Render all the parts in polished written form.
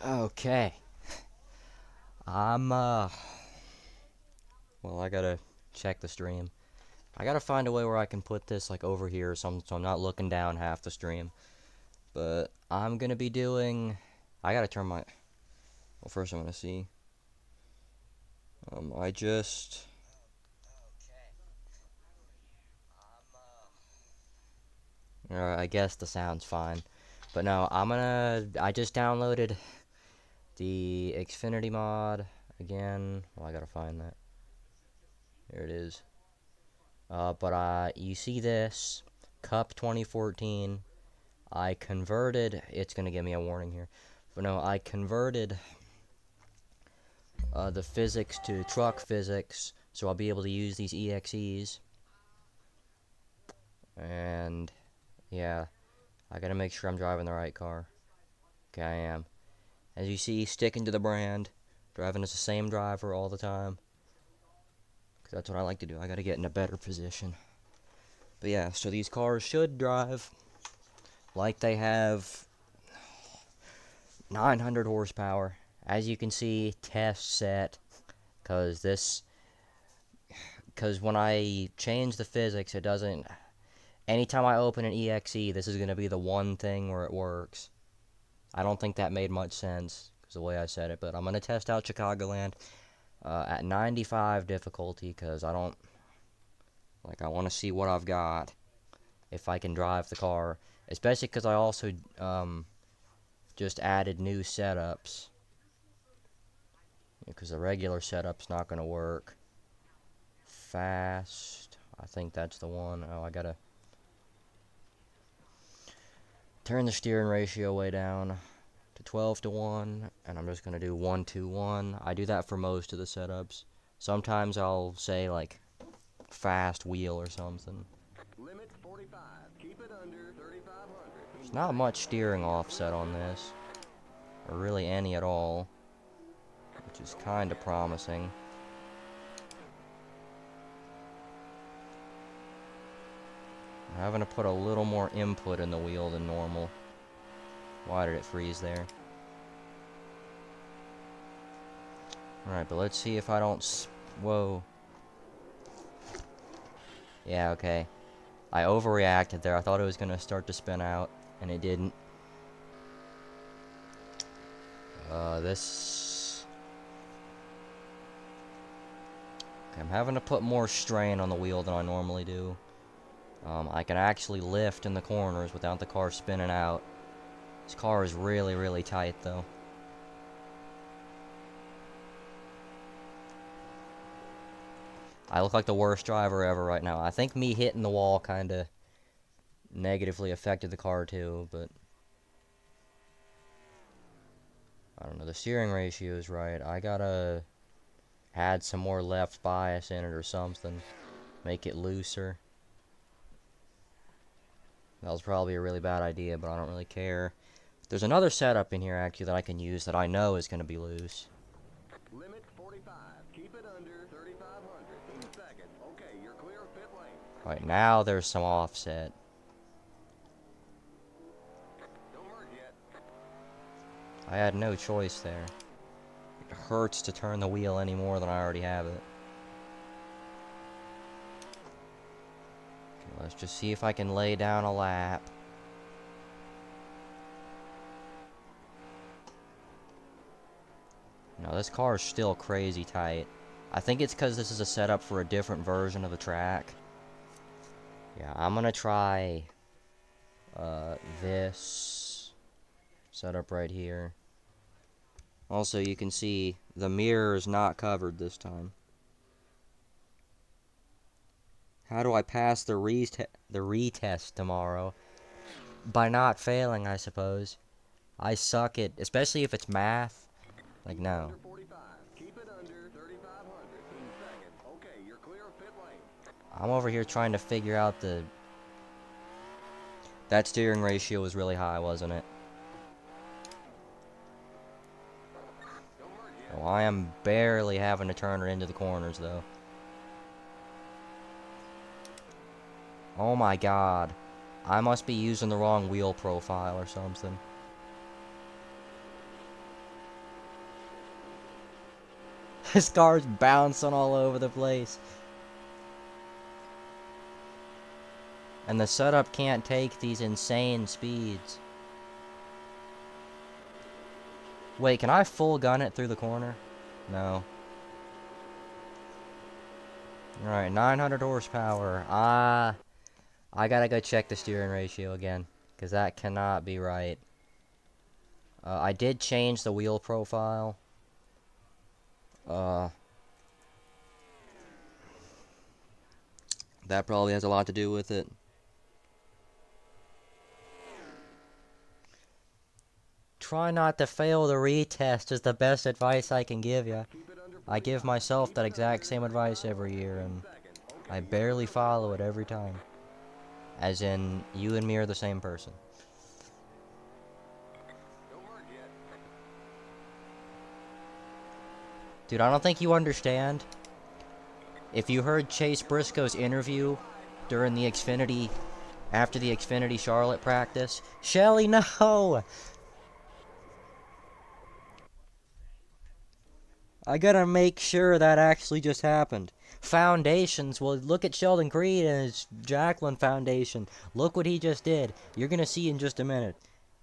Okay. I'm, well, I gotta check the stream. I gotta find a way where I can put this, like, over here or something, so I'm not looking down half the stream. But I'm gonna be doing... I gotta turn my... Well, first I'm gonna see. I just... I guess the sound's fine. But no, I just downloaded the Xfinity mod again. Well, I gotta find that. There it is. But you see this Cup 2014. I converted. It's gonna give me a warning here, but no, I converted the physics to truck physics, so I'll be able to use these EXEs. And yeah, I gotta make sure I'm driving the right car. Okay, I am. As you see, sticking to the brand, driving as the same driver all the time. Cause that's what I like to do. I gotta get in a better position. But yeah, so these cars should drive like they have 900 horsepower. As you can see, test set. Because when I change the physics, it doesn't... Anytime I open an EXE, this is going to be the one thing where it works. I don't think that made much sense, because the way I said it, but I'm going to test out Chicagoland at 95 difficulty, because I don't... Like, I want to see what I've got, if I can drive the car. Especially because I also just added new setups. Because the regular setup's not going to work. Fast. I think that's the one. Oh, I gotta turn the steering ratio way down to 12:1, and I'm just gonna do 1:1. I do that for most of the setups. Sometimes I'll say like fast wheel or something. Limit 45. Keep it under 3,500. There's not much steering offset on this, or really any at all, which is kind of promising. I'm having to put a little more input in the wheel than normal. Why did it freeze there? Alright, but let's see if I don't... Whoa. Yeah, okay. I overreacted there. I thought it was going to start to spin out, and it didn't. This... Okay, I'm having to put more strain on the wheel than I normally do. I can actually lift in the corners without the car spinning out. This car is really, really tight, though. I look like the worst driver ever right now. I think me hitting the wall kind of negatively affected the car, too, but... I don't know, the steering ratio is right. I gotta add some more left bias in it or something. Make it looser. That was probably a really bad idea, but I don't really care. There's another setup in here, actually, that I can use that I know is going to be loose. Limit 45. Keep it under 3,500. Second. Okay, you're clear of pit lane. Right, now there's some offset. Don't hurt yet. I had no choice there. It hurts to turn the wheel any more than I already have it. Okay, let's just see if I can lay down a lap. No, this car is still crazy tight. I think it's because this is a setup for a different version of the track. Yeah, I'm gonna try this setup right here. Also, you can see the mirror is not covered this time. How do I pass the retest tomorrow? By not failing, I suppose. I suck at, especially if it's math. Like, no. Under 45. Keep it under 3,500. Second. Okay, you're clear of pit lane. I'm over here trying to figure out that steering ratio was really high, wasn't it? Don't hurt yet. Oh, I am barely having to turn her into the corners, though. Oh my god. I must be using the wrong wheel profile or something. This car's bouncing all over the place. And the setup can't take these insane speeds. Wait, can I full gun it through the corner? No. Alright, 900 horsepower. I gotta go check the steering ratio again, because that cannot be right. I did change the wheel profile. That probably has a lot to do with it. Try not to fail the retest is the best advice I can give you. I give myself that exact same advice every year, and I barely follow it every time. As in, you and me are the same person. Dude, I don't think you understand. If you heard Chase Briscoe's interview during the Xfinity, after the Xfinity Charlotte practice, Shelly, no! I gotta make sure that actually just happened. Foundations, well, look at Sheldon Creed and his Jacqueline Foundation. Look what he just did. You're gonna see in just a minute.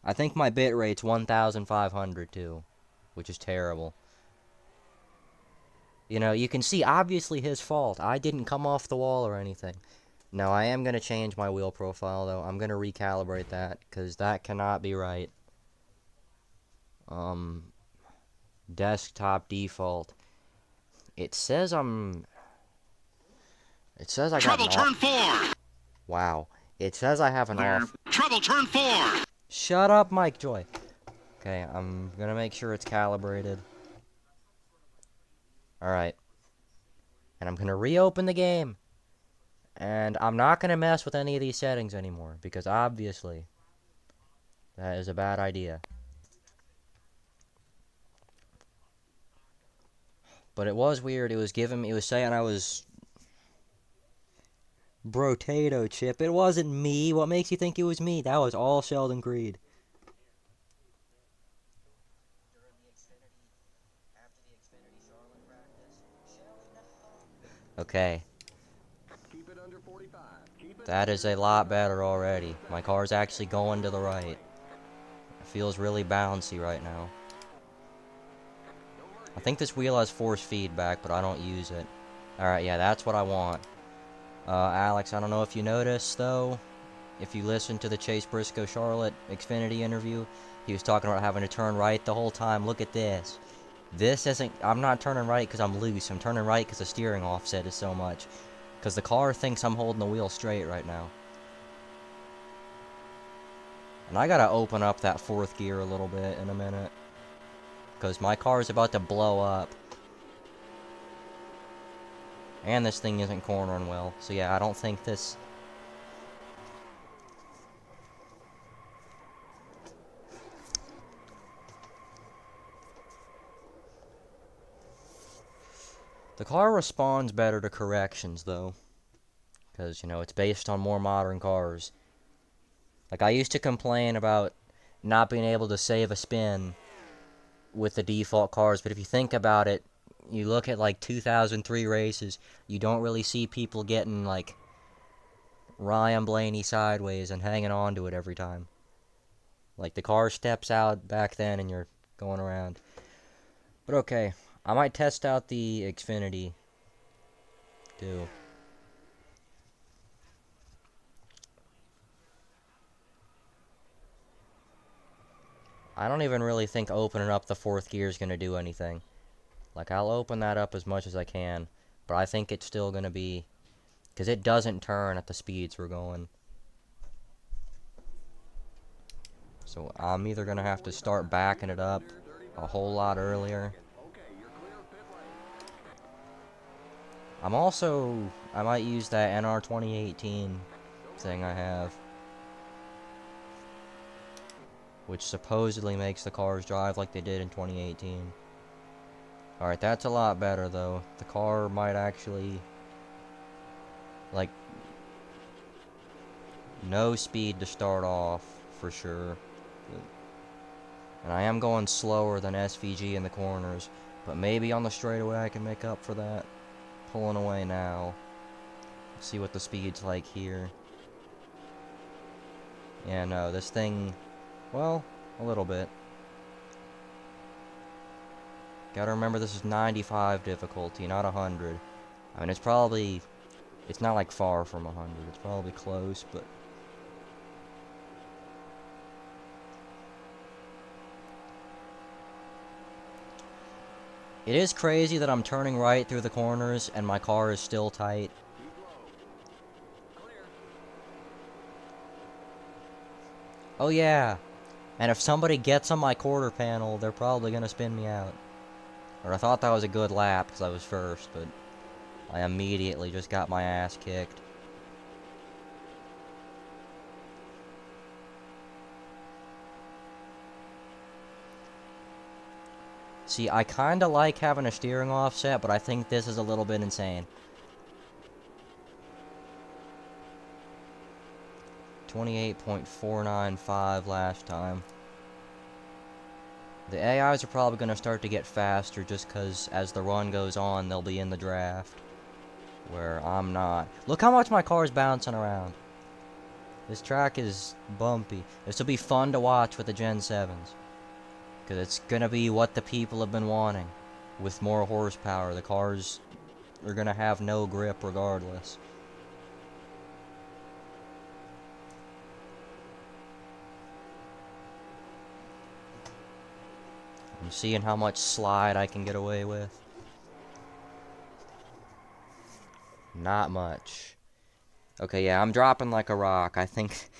I think my bit rate's 1,500 too, which is terrible. You know, you can see obviously his fault. I didn't come off the wall or anything. No, I am gonna change my wheel profile though. I'm gonna recalibrate that, because that cannot be right. Desktop default. It says I got Trouble turn 4. Wow. It says I have an off. Trouble turn 4. Shut up, Mike Joy. Okay, I'm gonna make sure it's calibrated. Alright. And I'm gonna reopen the game. And I'm not gonna mess with any of these settings anymore, because obviously that is a bad idea. But it was weird. It was saying I was Brotato Chip. It wasn't me. What makes you think it was me? That was all Sheldon Creed. Okay. That is a lot better already. My car's actually going to the right. It feels really bouncy right now. I think this wheel has force feedback, but I don't use it. Alright, yeah, that's what I want. Alex, I don't know if you noticed, though. If you listen to the Chase Briscoe Charlotte Xfinity interview, he was talking about having to turn right the whole time. Look at this. This isn't... I'm not turning right because I'm loose. I'm turning right because the steering offset is so much. Because the car thinks I'm holding the wheel straight right now. And I gotta open up that fourth gear a little bit in a minute. Because my car is about to blow up. And this thing isn't cornering well. So yeah, I don't think this... The car responds better to corrections, though. Because, you know, it's based on more modern cars. Like, I used to complain about not being able to save a spin with the default cars, but if you think about it, you look at, like, 2003 races, you don't really see people getting, like, Ryan Blaney sideways and hanging on to it every time. Like, the car steps out back then and you're going around. But okay, I might test out the Xfinity, too. I don't even really think opening up the fourth gear is going to do anything. Like, I'll open that up as much as I can, but I think it's still going to be... Because it doesn't turn at the speeds we're going. So I'm either going to have to start backing it up a whole lot earlier. I'm also... I might use that NR2018 thing I have. Which supposedly makes the cars drive like they did in 2018. Alright, that's a lot better, though. The car might actually... Like... No speed to start off, for sure. And I am going slower than SVG in the corners. But maybe on the straightaway I can make up for that. Pulling away now. Let's see what the speed's like here. Yeah, no, this thing, well, a little bit. Gotta remember this is 95 difficulty, not 100. I mean, it's not like far from 100. It's probably close, but... It is crazy that I'm turning right through the corners and my car is still tight. Oh yeah, and if somebody gets on my quarter panel, they're probably gonna spin me out. Or I thought that was a good lap because I was first, but I immediately just got my ass kicked. See, I kinda like having a steering offset, but I think this is a little bit insane. 28.495 last time. The AIs are probably going to start to get faster just because as the run goes on, they'll be in the draft. Where I'm not. Look how much my car is bouncing around. This track is bumpy. This will be fun to watch with the Gen 7s. Because it's going to be what the people have been wanting. With more horsepower, the cars are going to have no grip regardless. I'm seeing how much slide I can get away with. Not much. Okay, yeah, I'm dropping like a rock. I think...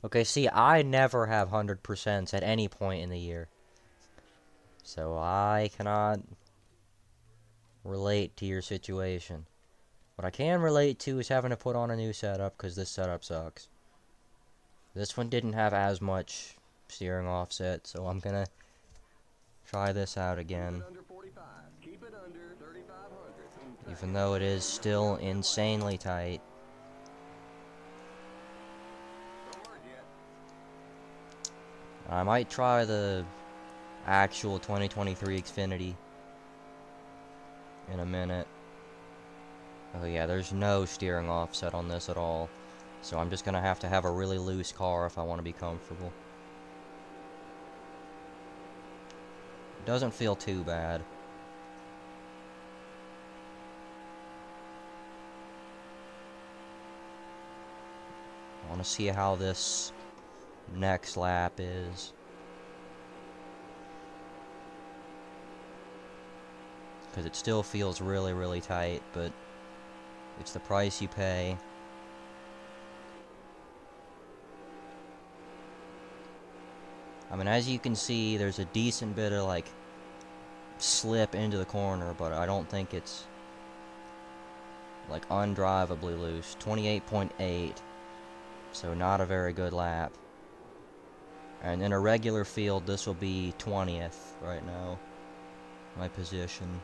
Okay, see, I never have 100% at any point in the year. So I cannot relate to your situation. What I can relate to is having to put on a new setup, because this setup sucks. This one didn't have as much steering offset, so I'm gonna try this out again. Even though it is still insanely tight. I might try the actual 2023 Xfinity in a minute. Oh yeah, there's no steering offset on this at all. So I'm just gonna have to have a really loose car if I want to be comfortable. It doesn't feel too bad. I want to see how this next lap is. Because it still feels really, really tight, but it's the price you pay. I mean, as you can see, there's a decent bit of, like, slip into the corner, but I don't think it's, like, undrivably loose. 28.8, so not a very good lap. And in a regular field, this will be 20th right now, my position.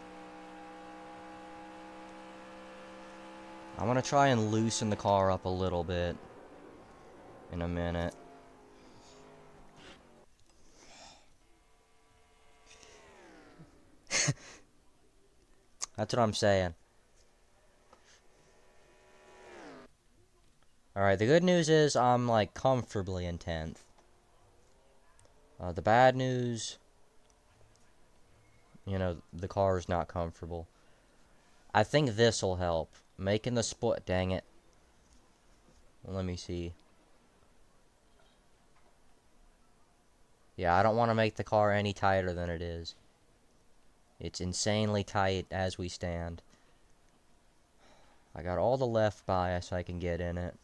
I'm gonna try and loosen the car up a little bit in a minute. That's what I'm saying. Alright, the good news is I'm, like, comfortably in 10th. The bad news, you know, the car is not comfortable. I think this'll help. Making the split, dang it. Let me see. Yeah, I don't want to make the car any tighter than it is. It's insanely tight as we stand. I got all the left bias I can get in it.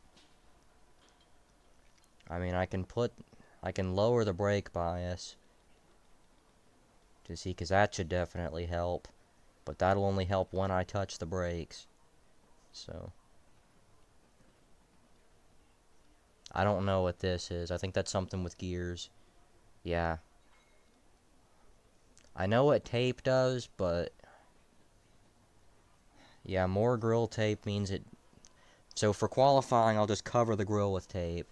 I mean, I can lower the brake bias. To see, because that should definitely help. But that'll only help when I touch the brakes. So. I don't know what this is. I think that's something with gears. Yeah. I know what tape does, but... Yeah, more grill tape means it... So for qualifying, I'll just cover the grill with tape.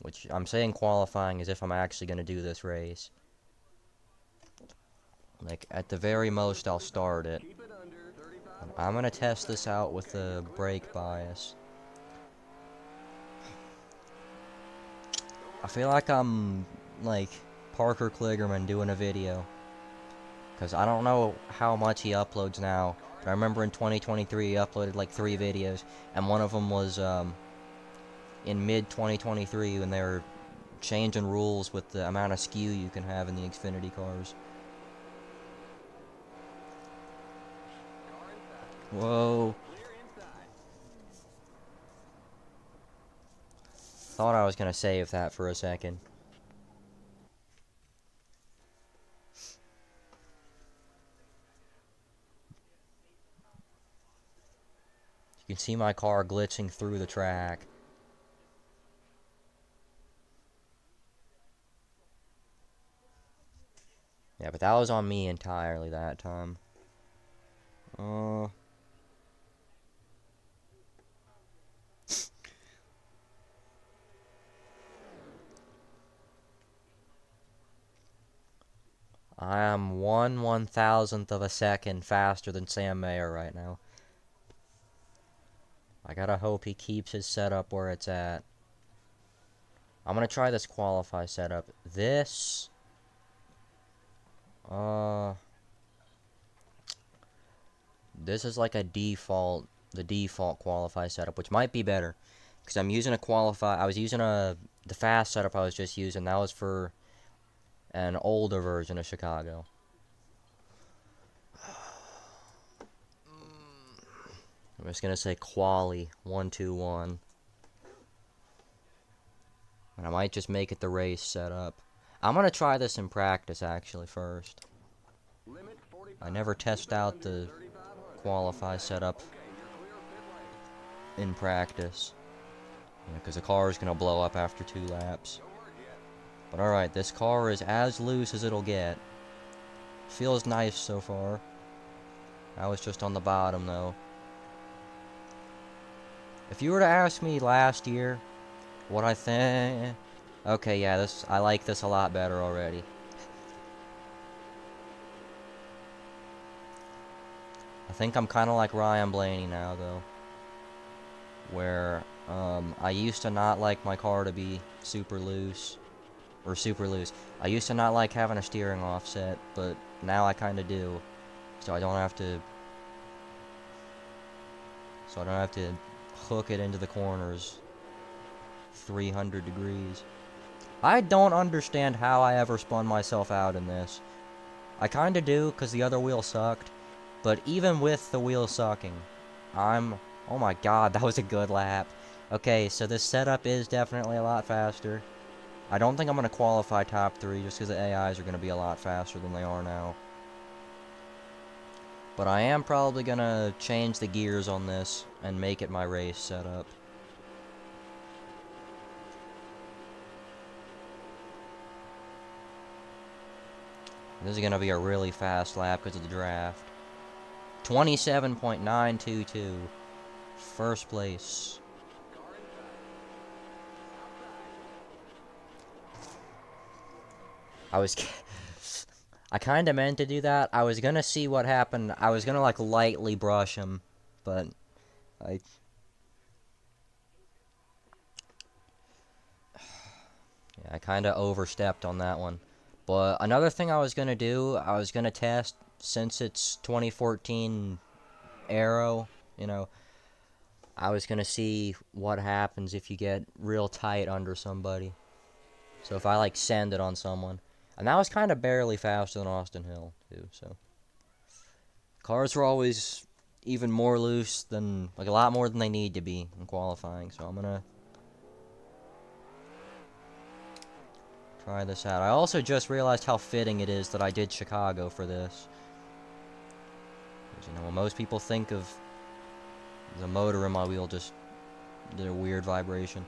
which I'm saying qualifying as if I'm actually going to do this race. Like, at the very most, I'll start it. I'm going to test this out with the brake bias. I feel like I'm, like, Parker Kligerman doing a video. Because I don't know how much he uploads now. But I remember in 2023 he uploaded like 3 videos. And one of them was in mid-2023 when they were changing rules with the amount of skew you can have in the Xfinity cars. Whoa. Thought I was going to save that for a second. You can see my car glitching through the track. Yeah, but that was on me entirely that time. I am 1/1000th of a second faster than Sam Mayer right now. I gotta hope he keeps his setup where it's at. I'm gonna try this qualify setup. This... This is like a default, the default qualify setup, which might be better. Because I'm using a qualify... I was using the fast setup I was just using. That was for an older version of Chicago. I'm just gonna say quali 121. And I might just make it the race setup. I'm gonna try this in practice actually first. I never test out the qualify setup in practice. Because the car is gonna blow up after 2 laps. But alright, this car is as loose as it'll get. Feels nice so far. I was just on the bottom though. If you were to ask me last year what I think... Okay, yeah, I like this a lot better already. I think I'm kind of like Ryan Blaney now, though. Where, I used to not like my car to be super loose. Or super loose. I used to not like having a steering offset, but now I kind of do. So I don't have to hook it into the corners 300 degrees. I don't understand how I ever spun myself out in this. I kinda do, because the other wheel sucked. But even with the wheel sucking, oh my god, that was a good lap. Okay, so this setup is definitely a lot faster. I don't think I'm going to qualify top 3, just because the AIs are going to be a lot faster than they are now. But I am probably going to change the gears on this and make it my race setup. This is going to be a really fast lap because of the draft. 27.922. First place. I kind of meant to do that. I was going to see what happened. I was going to, like, lightly brush him. But, yeah, I kind of overstepped on that one. But another thing I was going to do, I was going to test, since it's 2014 Aero, you know, I was going to see what happens if you get real tight under somebody. So if I, like, send it on someone. And that was kind of barely faster than Austin Hill, too, so. Cars were always even more loose than, like, a lot more than they need to be in qualifying, so I'm going to try this out. I also just realized how fitting it is that I did Chicago for this. Because, you know, when most people think of the motor in my wheel just did a weird vibration.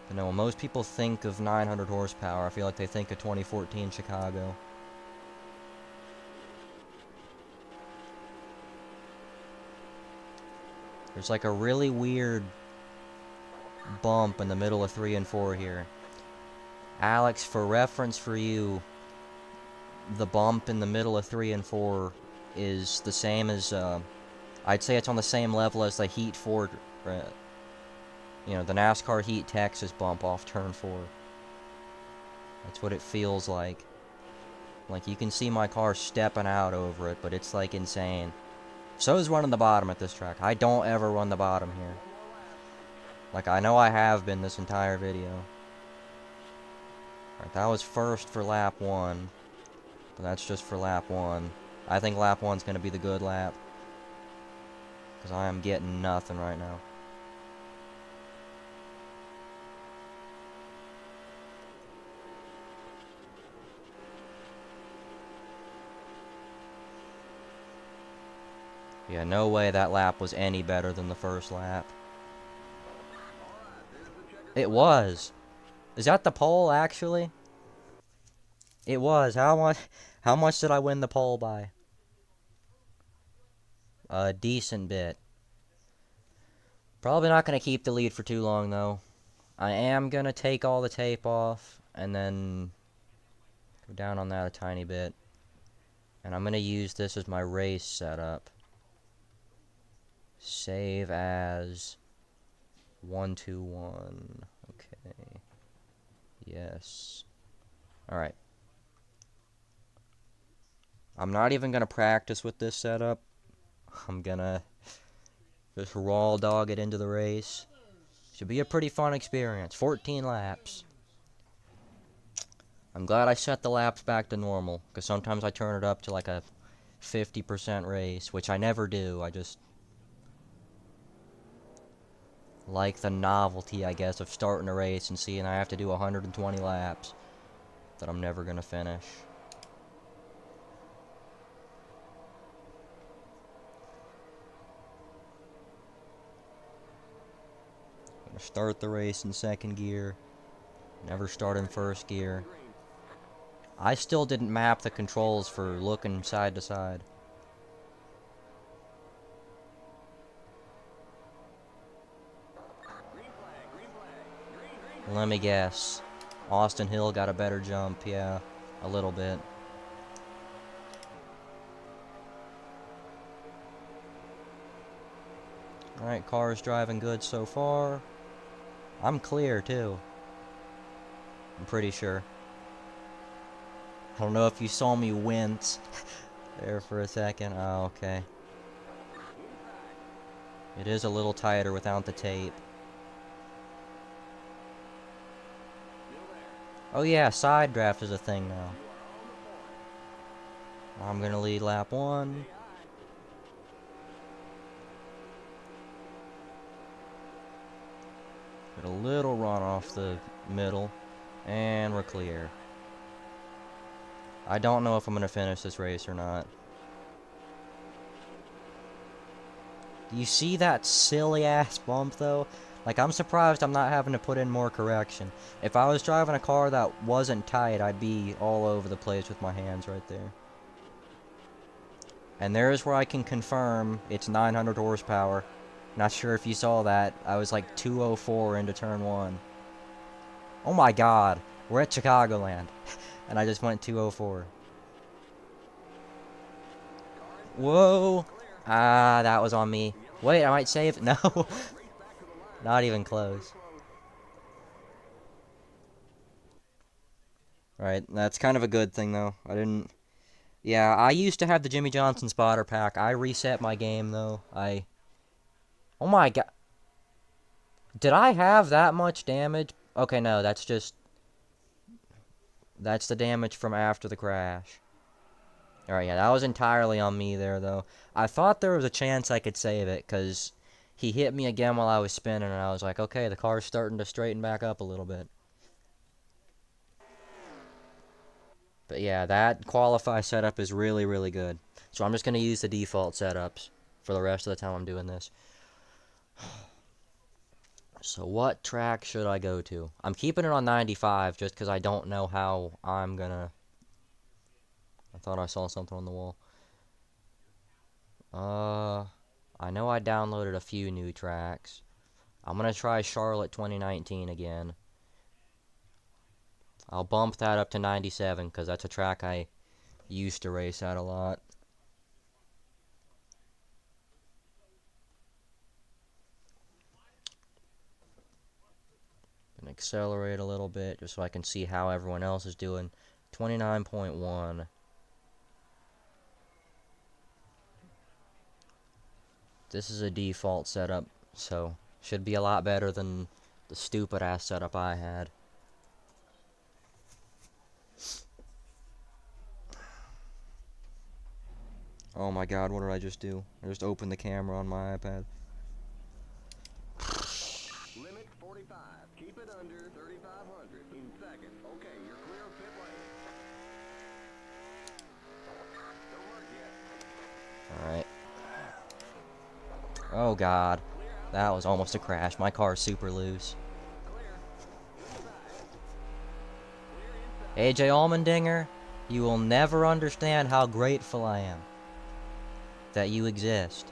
But no, when most people think of 900 horsepower, I feel like they think of 2014 Chicago. There's like a really weird bump in the middle of 3 and 4 here. Alex, for reference for you, the bump in the middle of 3 and 4 is the same as, I'd say it's on the same level as the Heat 4, the NASCAR Heat Texas bump off turn 4. That's what it feels like. Like, you can see my car stepping out over it, but it's, like, insane. So is running the bottom at this track. I don't ever run the bottom here. Like, I know I have been this entire video. Alright, that was first for lap 1. But that's just for lap 1. I think lap 1's going to be the good lap. Because I am getting nothing right now. Yeah, no way that lap was any better than the first lap. It was. Is that the pole, actually? It was. How much did I win the pole by? A decent bit. Probably not going to keep the lead for too long, though. I am going to take all the tape off, and then go down on that a tiny bit. And I'm going to use this as my race setup. Save as 121. Okay. Yes. Alright. I'm not even going to practice with this setup. I'm going to just raw dog it into the race. Should be a pretty fun experience. 14 laps. I'm glad I set the laps back to normal, because sometimes I turn it up to like a 50% race, which I never do. I just like the novelty, I guess, of starting a race and seeing I have to do 120 laps that I'm never going to finish. I'm going to start the race in second gear. Never start in first gear. I still didn't map the controls for looking side to side. Let me guess. Austin Hill got a better jump, yeah, a little bit. Alright, car's driving good so far. I'm clear, too. I'm pretty sure. I don't know if you saw me wince there for a second. Oh, okay. It is a little tighter without the tape. Oh yeah, side draft is a thing now. I'm gonna lead lap 1. Get a little run off the middle. And we're clear. I don't know if I'm gonna finish this race or not. Do you see that silly ass bump though? Like, I'm surprised I'm not having to put in more correction. If I was driving a car that wasn't tight, I'd be all over the place with my hands right there. And there's where I can confirm it's 900 horsepower. Not sure if you saw that. I was like 204 into turn 1. Oh my god. We're at Chicagoland. And I just went 204. Whoa. Ah, that was on me. Wait, I might save. No. Not even close. Alright, that's kind of a good thing, though. Yeah, I used to have the Jimmy Johnson spotter pack. I reset my game, though. Oh my god. Did I have that much damage? Okay, no, that's the damage from after the crash. Alright, yeah, that was entirely on me there, though. I thought there was a chance I could save it, because he hit me again while I was spinning, and I was like, okay, the car's starting to straighten back up a little bit. But yeah, that qualify setup is really, really good. So I'm just going to use the default setups for the rest of the time I'm doing this. So what track should I go to? I'm keeping it on 95 just because I don't know how I'm going to... I thought I saw something on the wall. I know I downloaded a few new tracks. I'm going to try Charlotte 2019 again. I'll bump that up to 97 because that's a track I used to race at a lot. And accelerate a little bit just so I can see how everyone else is doing. 29.1. This is a default setup, so should be a lot better than the stupid ass setup I had. Oh my god, what did I just do? I just opened the camera on my iPad. Limit 45. Keep it under 3,500 in second. Okay, you're clear of pit lane. Don't work yet. Alright. Oh god. That was almost a crash. My car's super loose. Clear. Inside. Clear inside. AJ Allmendinger, you will never understand how grateful I am that you exist.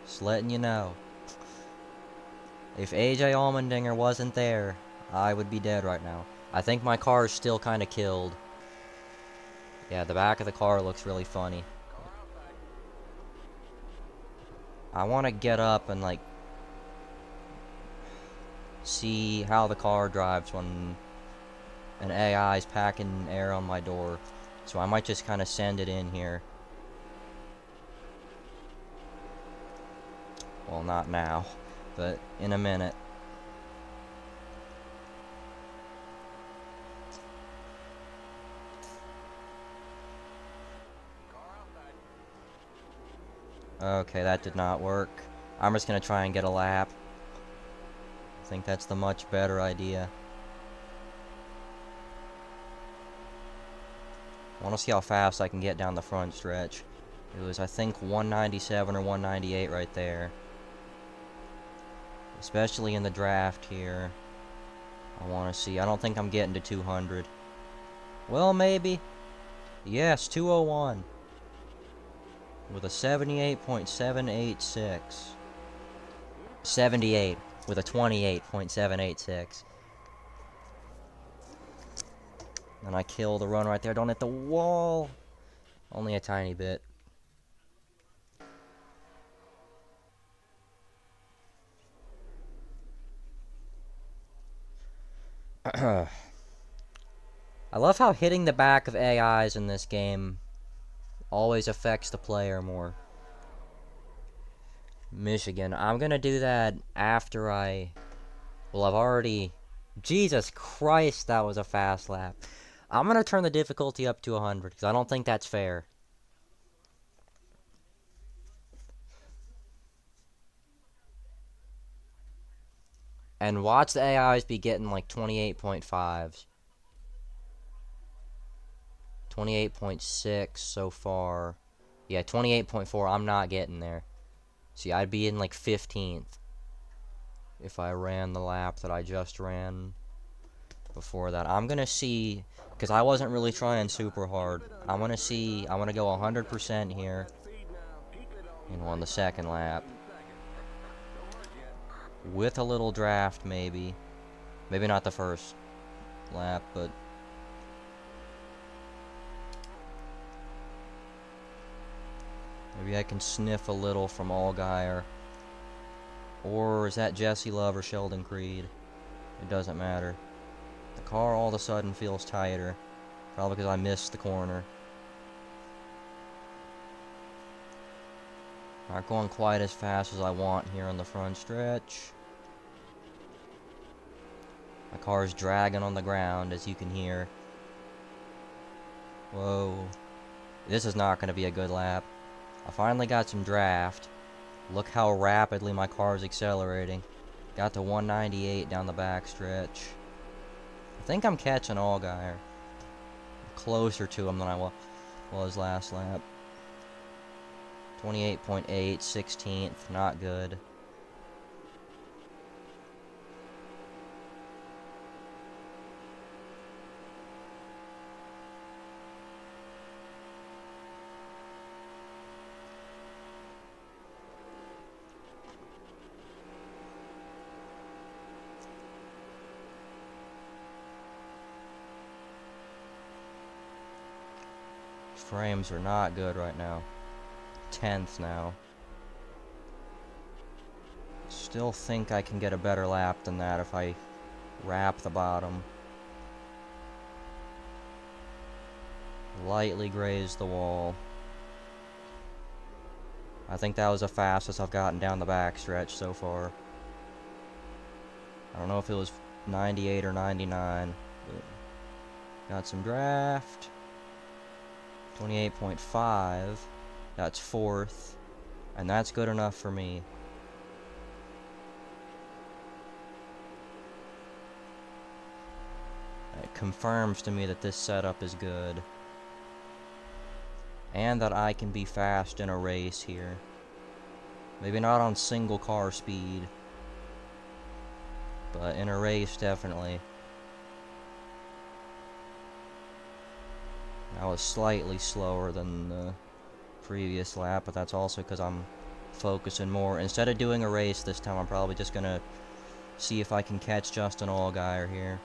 Just letting you know. If AJ Allmendinger wasn't there, I would be dead right now. I think my car is still kind of killed. Yeah, the back of the car looks really funny. Car outside. I want to get up and, like, see how the car drives when an AI is packing air on my door. So I might just kind of send it in here. Well, not now, but in a minute. Car outside. Okay, that did not work. I'm just gonna try and get a lap. I think that's the much better idea. I want to see how fast I can get down the front stretch. It was, I think, 197 or 198 right there. Especially in the draft here. I want to see. I don't think I'm getting to 200. Well, maybe. Yes, 201. With a 78.786. 78 with a 28.786. And I kill the run right there. Don't hit the wall. Only a tiny bit. I love how hitting the back of AIs in this game always affects the player more. Michigan. I'm gonna do that after I... Well, I've already... Jesus Christ, that was a fast lap. I'm gonna turn the difficulty up to 100, because I don't think that's fair. And watch the AIs be getting like 28.5s. 28.6 so far. Yeah, 28.4, I'm not getting there. See, I'd be in like 15th if I ran the lap that I just ran before that. I'm gonna see, because I wasn't really trying super hard. I'm gonna see, I'm gonna go 100% here Speed now. Keep it on and on the second lap. in second. Don't work yet. With a little draft, maybe. Maybe not the first lap, but... Maybe I can sniff a little from Allgaier. Or is that Jesse Love or Sheldon Creed? It doesn't matter. The car all of a sudden feels tighter. Probably because I missed the corner. Not going quite as fast as I want here on the front stretch. My car is dragging on the ground, as you can hear. Whoa. This is not going to be a good lap. I finally got some draft. Look how rapidly my car is accelerating. Got to 198 down the back stretch. I think I'm catching Allgaier. Closer to him than I was last lap. 28.8, 16th, not good. Frames are not good right now. 10th now. Still think I can get a better lap than that if I wrap the bottom. Lightly graze the wall. I think that was the fastest I've gotten down the back stretch so far. I don't know if it was 98 or 99, but got some draft. 28.5. That's 4th, and that's good enough for me. It confirms to me that this setup is good. And that I can be fast in a race here. Maybe not on single car speed, but in a race definitely. I was slightly slower than the previous lap, but that's also because I'm focusing more. Instead of doing a race this time, I'm probably just gonna see if I can catch Justin Allgaier here.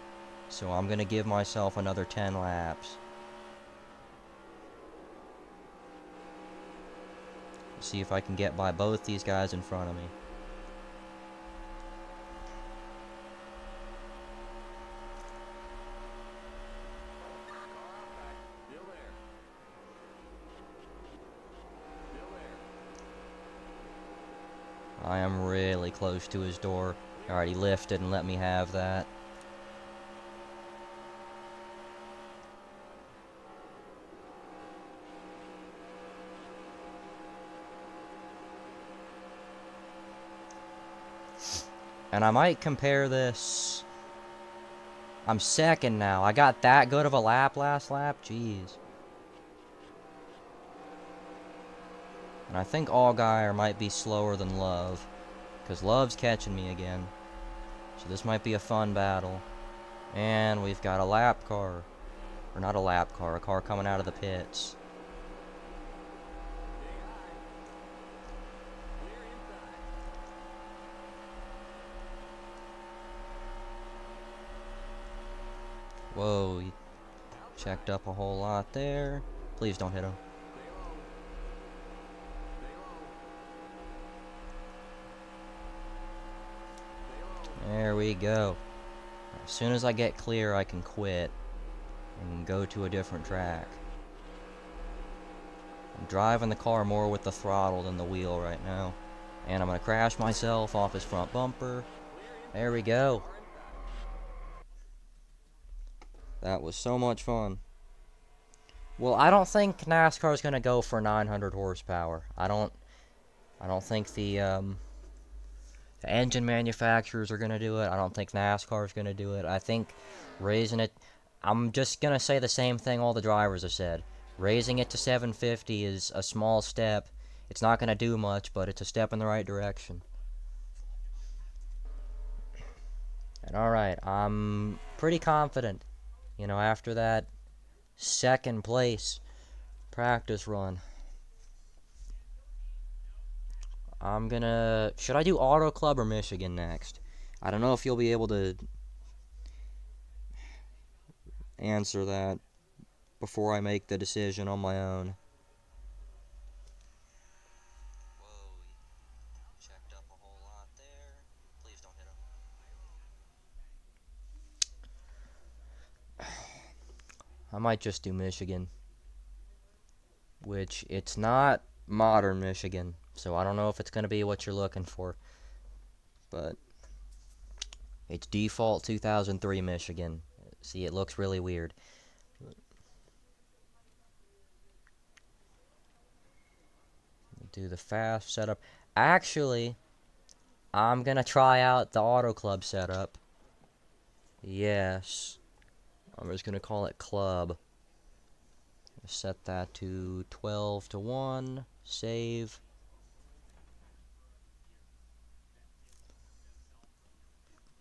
So I'm gonna give myself another 10 laps. See if I can get by both these guys in front of me. Still there. Still there. I am really close to his door. Alright, he lifted and let me have that. And I might compare this. I'm second now. I got that good of a lap last lap. Jeez. And I think Allgaier might be slower than Love, because Love's catching me again. So this might be a fun battle. And we've got a lap car. Or not a lap car, a car coming out of the pits. Whoa, he checked up a whole lot there. Please don't hit him. There we go. As soon as I get clear, I can quit and go to a different track. I'm driving the car more with the throttle than the wheel right now. And I'm gonna crash myself off his front bumper. There we go. That was so much fun. Well, I don't think NASCAR is gonna go for 900 horsepower. I don't think the engine manufacturers are gonna do it. I don't think NASCAR is gonna do it. I think raising it. I'm just gonna say the same thing all the drivers have said. Raising it to 750 is a small step. It's not gonna do much, but it's a step in the right direction. And alright, I'm pretty confident. You know, after that second place practice run, I'm gonna... Should I do Auto Club or Michigan next? I don't know if you'll be able to answer that before I make the decision on my own. Whoa, he checked up a whole lot there. Please don't hit him. I might just do Michigan. Which, it's not modern Michigan, so I don't know if it's going to be what you're looking for. But it's default 2003 Michigan. See, it looks really weird. Do the fast setup. Actually, I'm going to try out the Auto Club setup. Yes. I'm just going to call it Club. Set that to 12 to 1. Save.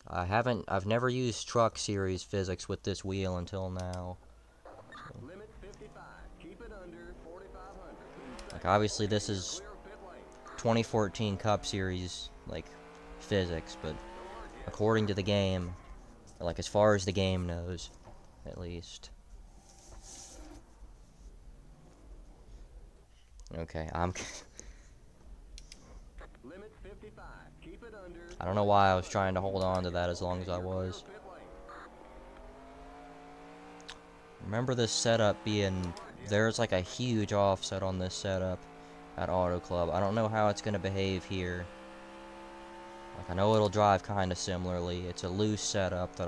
I've never used Truck Series physics with this wheel until now. So. Limit 55. Keep it under 4,500. Like, obviously this is 2014 Cup Series, like, physics, but according to the game, like, as far as the game knows, at least. Okay, Limit 55. Keep it under. I don't know why I was trying to hold on to that as long as I was. Remember this setup being... There's like a huge offset on this setup at Auto Club. I don't know how it's going to behave here. Like, I know it'll drive kind of similarly. It's a loose setup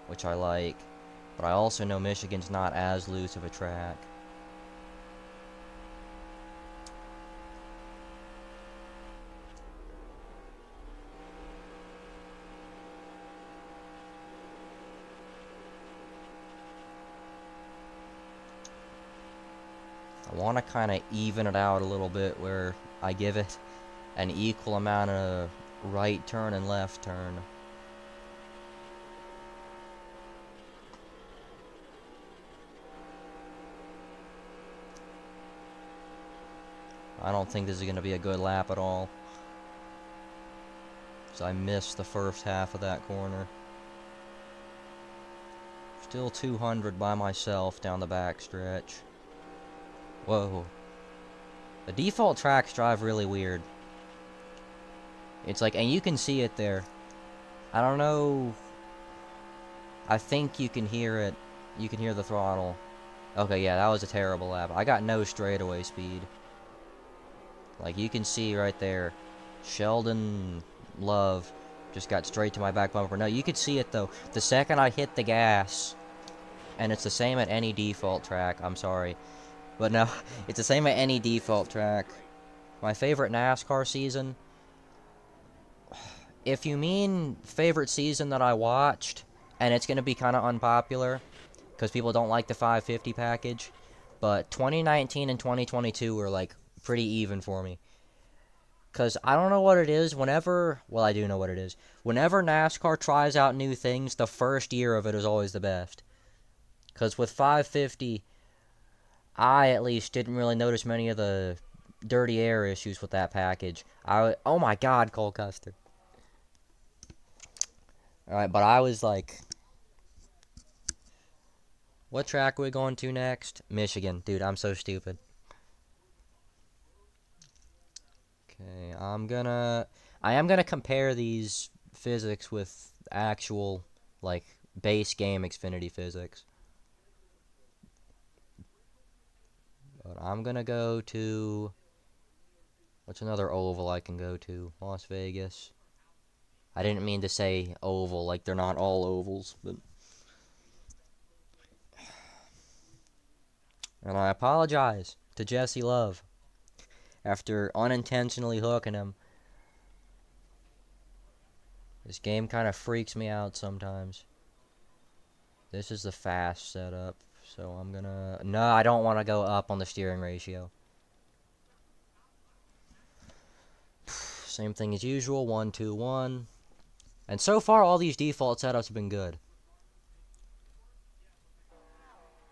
which I like. But I also know Michigan's not as loose of a track. I want to kind of even it out a little bit where I give it an equal amount of right turn and left turn. I don't think this is going to be a good lap at all. So I missed the first half of that corner. Still 200 by myself down the back stretch. Whoa. The default tracks drive really weird. It's like, and you can see it there. I don't know. I think you can hear it. You can hear the throttle. Okay, yeah, that was a terrible lap. I got no straightaway speed. Like, you can see right there. Sheldon Love just got straight to my back bumper. No, you could see it, though. The second I hit the gas, and it's the same at any default track. I'm sorry. But no, it's the same at any default track. My favorite NASCAR season. If you mean favorite season that I watched, and it's going to be kind of unpopular, because people don't like the 550 package, but 2019 and 2022 were, like, pretty even for me. Because I don't know what it is, well, I do know what it is. Whenever NASCAR tries out new things, the first year of it is always the best. Because with 550, I at least didn't really notice many of the dirty air issues with that package. Oh my god, Cole Custer. Alright, but I was like... What track are we going to next? Michigan. Dude, I'm so stupid. Okay, I am gonna compare these physics with actual, like, base game Xfinity physics. But I'm gonna go to... What's another oval I can go to? Las Vegas. I didn't mean to say oval, like they're not all ovals, but... And I apologize to Jesse Love after unintentionally hooking him. This game kind of freaks me out sometimes. This is the fast setup, so I'm gonna... No, I don't want to go up on the steering ratio. Same thing as usual, 1, 2, 1. And so far, all these default setups have been good.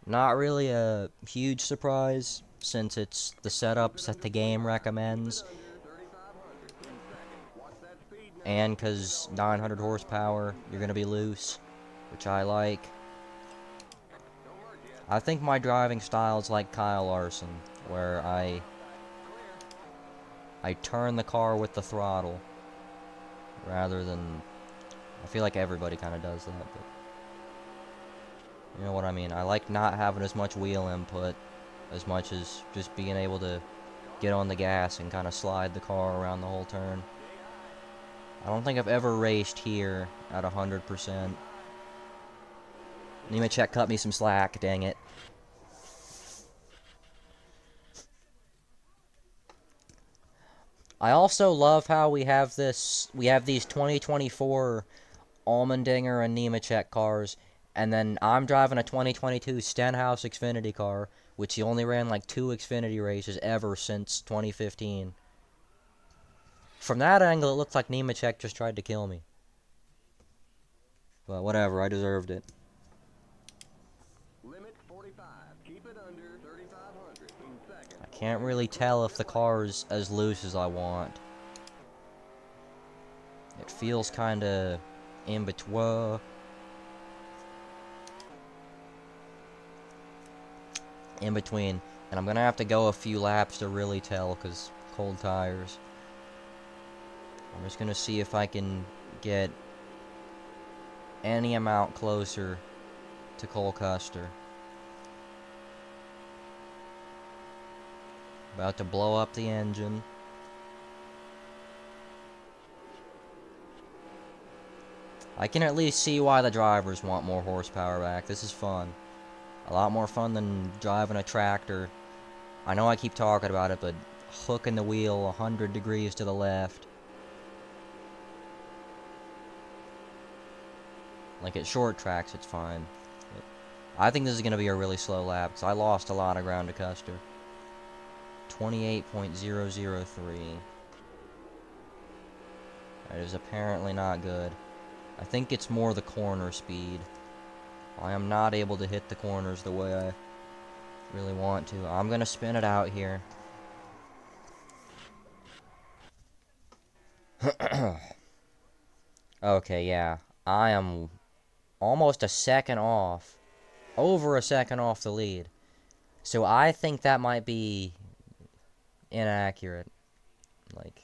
Not really a huge surprise, since it's the setups that the game recommends. And because 900 horsepower, you're going to be loose, which I like. I think my driving style is like Kyle Larson, where I turn the car with the throttle, rather than... I feel like everybody kind of does that, but... You know what I mean? I like not having as much wheel input, as much as just being able to get on the gas and kind of slide the car around the whole turn. I don't think I've ever raced here at 100%. Nemechek cut me some slack, dang it. I also love how we have these 2024 Allmendinger and Nemechek cars, and then I'm driving a 2022 Stenhouse Xfinity car, which he only ran like 2 Xfinity races ever since 2015. From that angle, it looks like Nemechek just tried to kill me. But whatever, I deserved it. Limit 45. Keep it under 3,500 in second. I can't really tell if the car's as loose as I want. It feels kind of in between. And I'm gonna have to go a few laps to really tell, because cold tires. I'm just gonna see if I can get any amount closer to Cole Custer. About to blow up the engine. I can at least see why the drivers want more horsepower back. This is fun. A lot more fun than driving a tractor. I know I keep talking about it, but hooking the wheel 100 degrees to the left. Like at short tracks, it's fine. But I think this is going to be a really slow lap, because I lost a lot of ground to Custer. 28.003. That is apparently not good. I think it's more the corner speed. I am not able to hit the corners the way I really want to. I'm going to spin it out here. Okay, yeah. I am almost a second off. Over a second off the lead. So I think that might be inaccurate. Like,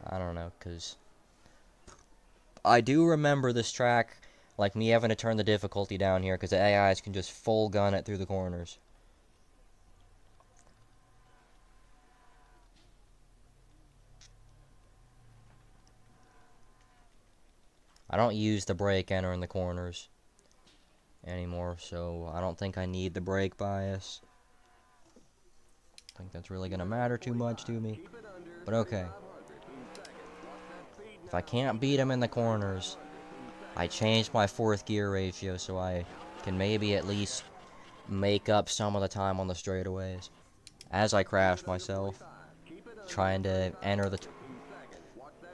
I don't know, because I do remember this track, like me having to turn the difficulty down here, because the AIs can just full gun it through the corners. I don't use the brake entering the corners anymore, so I don't think I need the brake bias. I think that's really going to matter too much to me. But okay. If I can't beat him in the corners, I changed my fourth gear ratio so I can maybe at least make up some of the time on the straightaways. As I crash myself, trying to enter the...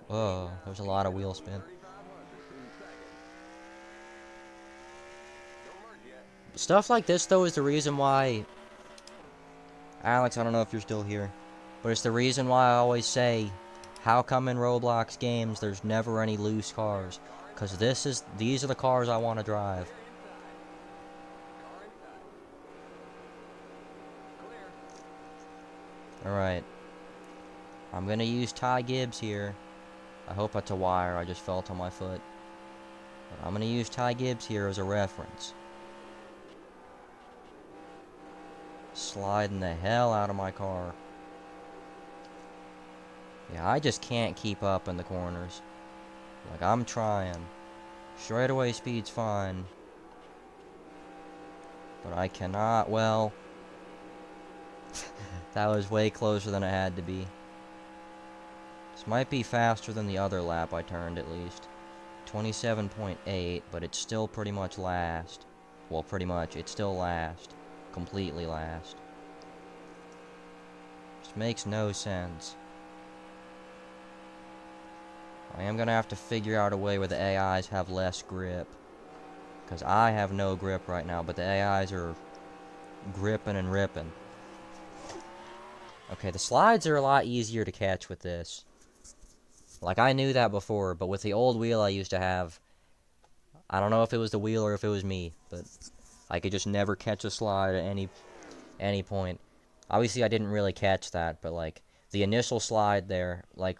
Oh, there's a lot of wheel spin. Stuff like this, though, is the reason why... Alex, I don't know if you're still here, but it's the reason why I always say, how come in Roblox games there's never any loose cars? Because these are the cars I want to drive. Alright. I'm going to use Ty Gibbs here. I hope that's a wire, I just felt on my foot. But I'm going to use Ty Gibbs here as a reference. Sliding the hell out of my car. Yeah, I just can't keep up in the corners. Like, I'm trying. Straightaway speed's fine. But I cannot, well... that was way closer than it had to be. This might be faster than the other lap I turned, at least. 27.8, but it's still pretty much last. Well, pretty much, it's still last. Completely last. This makes no sense. I am gonna have to figure out a way where the AIs have less grip. Because I have no grip right now, but the AIs are gripping and ripping. Okay, the slides are a lot easier to catch with this. Like, I knew that before, but with the old wheel I used to have, I don't know if it was the wheel or if it was me, but I could just never catch a slide at any point. Obviously, I didn't really catch that, but, like, the initial slide there, like,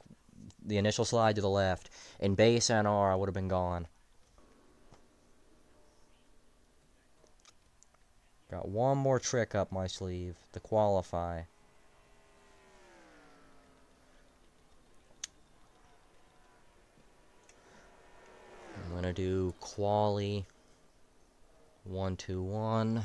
the initial slide to the left, in base NR, I would have been gone. Got one more trick up my sleeve, to qualify. I'm gonna do quali 1-2-1.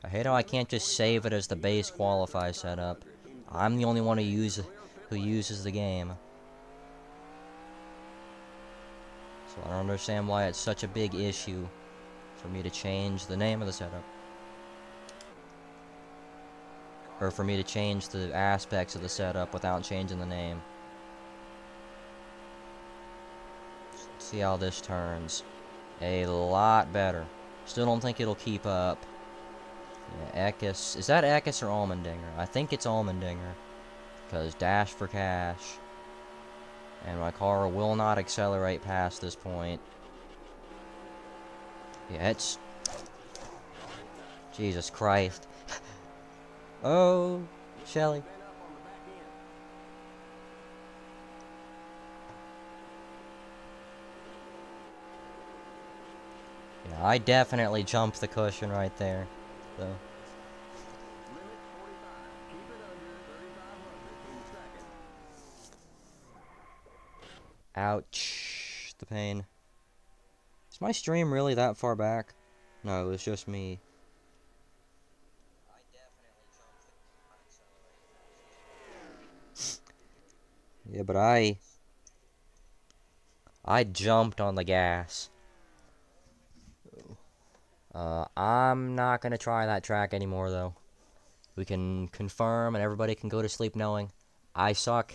I hate how I can't just save it as the base qualify setup. I'm the only one who uses the game. So I don't understand why it's such a big issue for me to change the name of the setup. Or for me to change the aspects of the setup without changing the name. Let's see how this turns. A lot better. Still don't think it'll keep up. Yeah, Eckes. Is that Eckes or Allmendinger? I think it's Allmendinger. Because dash for cash. And my car will not accelerate past this point. Yeah, it's... Jesus Christ. Oh, Shelly. Yeah, I definitely jumped the cushion right there. So. Ouch. The pain. Is my stream really that far back? No, it's just me. Yeah, but I jumped on the gas. I'm not gonna try that track anymore, though. We can confirm, and everybody can go to sleep knowing I suck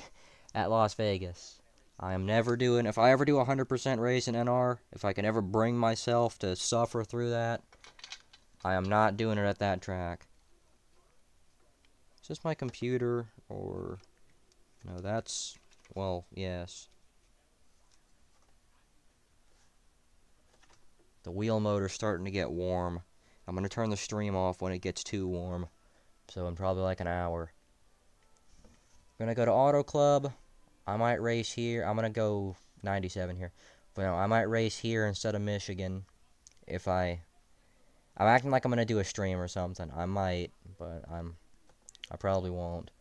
at Las Vegas. I am never doing... If I ever do 100% race in NR, if I can ever bring myself to suffer through that, I am not doing it at that track. Is this my computer, or... No, that's... Well, yes. The wheel motor's starting to get warm. I'm going to turn the stream off when it gets too warm. So in probably like an hour. I'm going to go to Auto Club. I might race here. I'm going to go 97 here. But no, I might race here instead of Michigan. If I'm acting like I'm going to do a stream or something. I might, but I probably won't.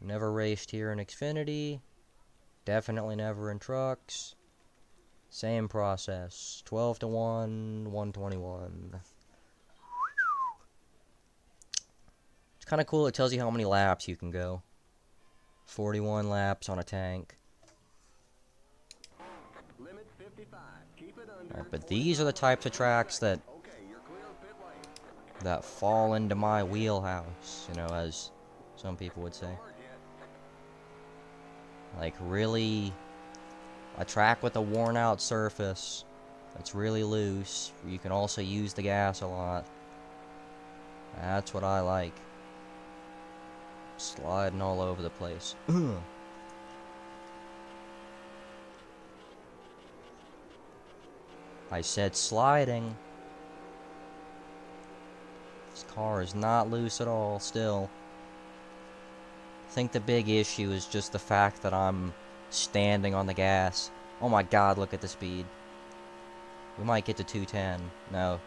Never raced here in Xfinity. Definitely never in trucks. Same process. 12 to 1, 121. It's kind of cool. It tells you how many laps you can go. 41 laps on a tank. Limit 55. Keep it under. Right, but these are the types of tracks that Okay, you're clear of pit lane. that fall into my wheelhouse, you know, as some people would say. Like really a track with a worn out surface that's really loose. You can also use the gas a lot. That's what I like. Sliding all over the place. I said sliding. This car is not loose at all, still. I think the big issue is just the fact that I'm standing on the gas. Oh my god, look at the speed. We might get to 210. No.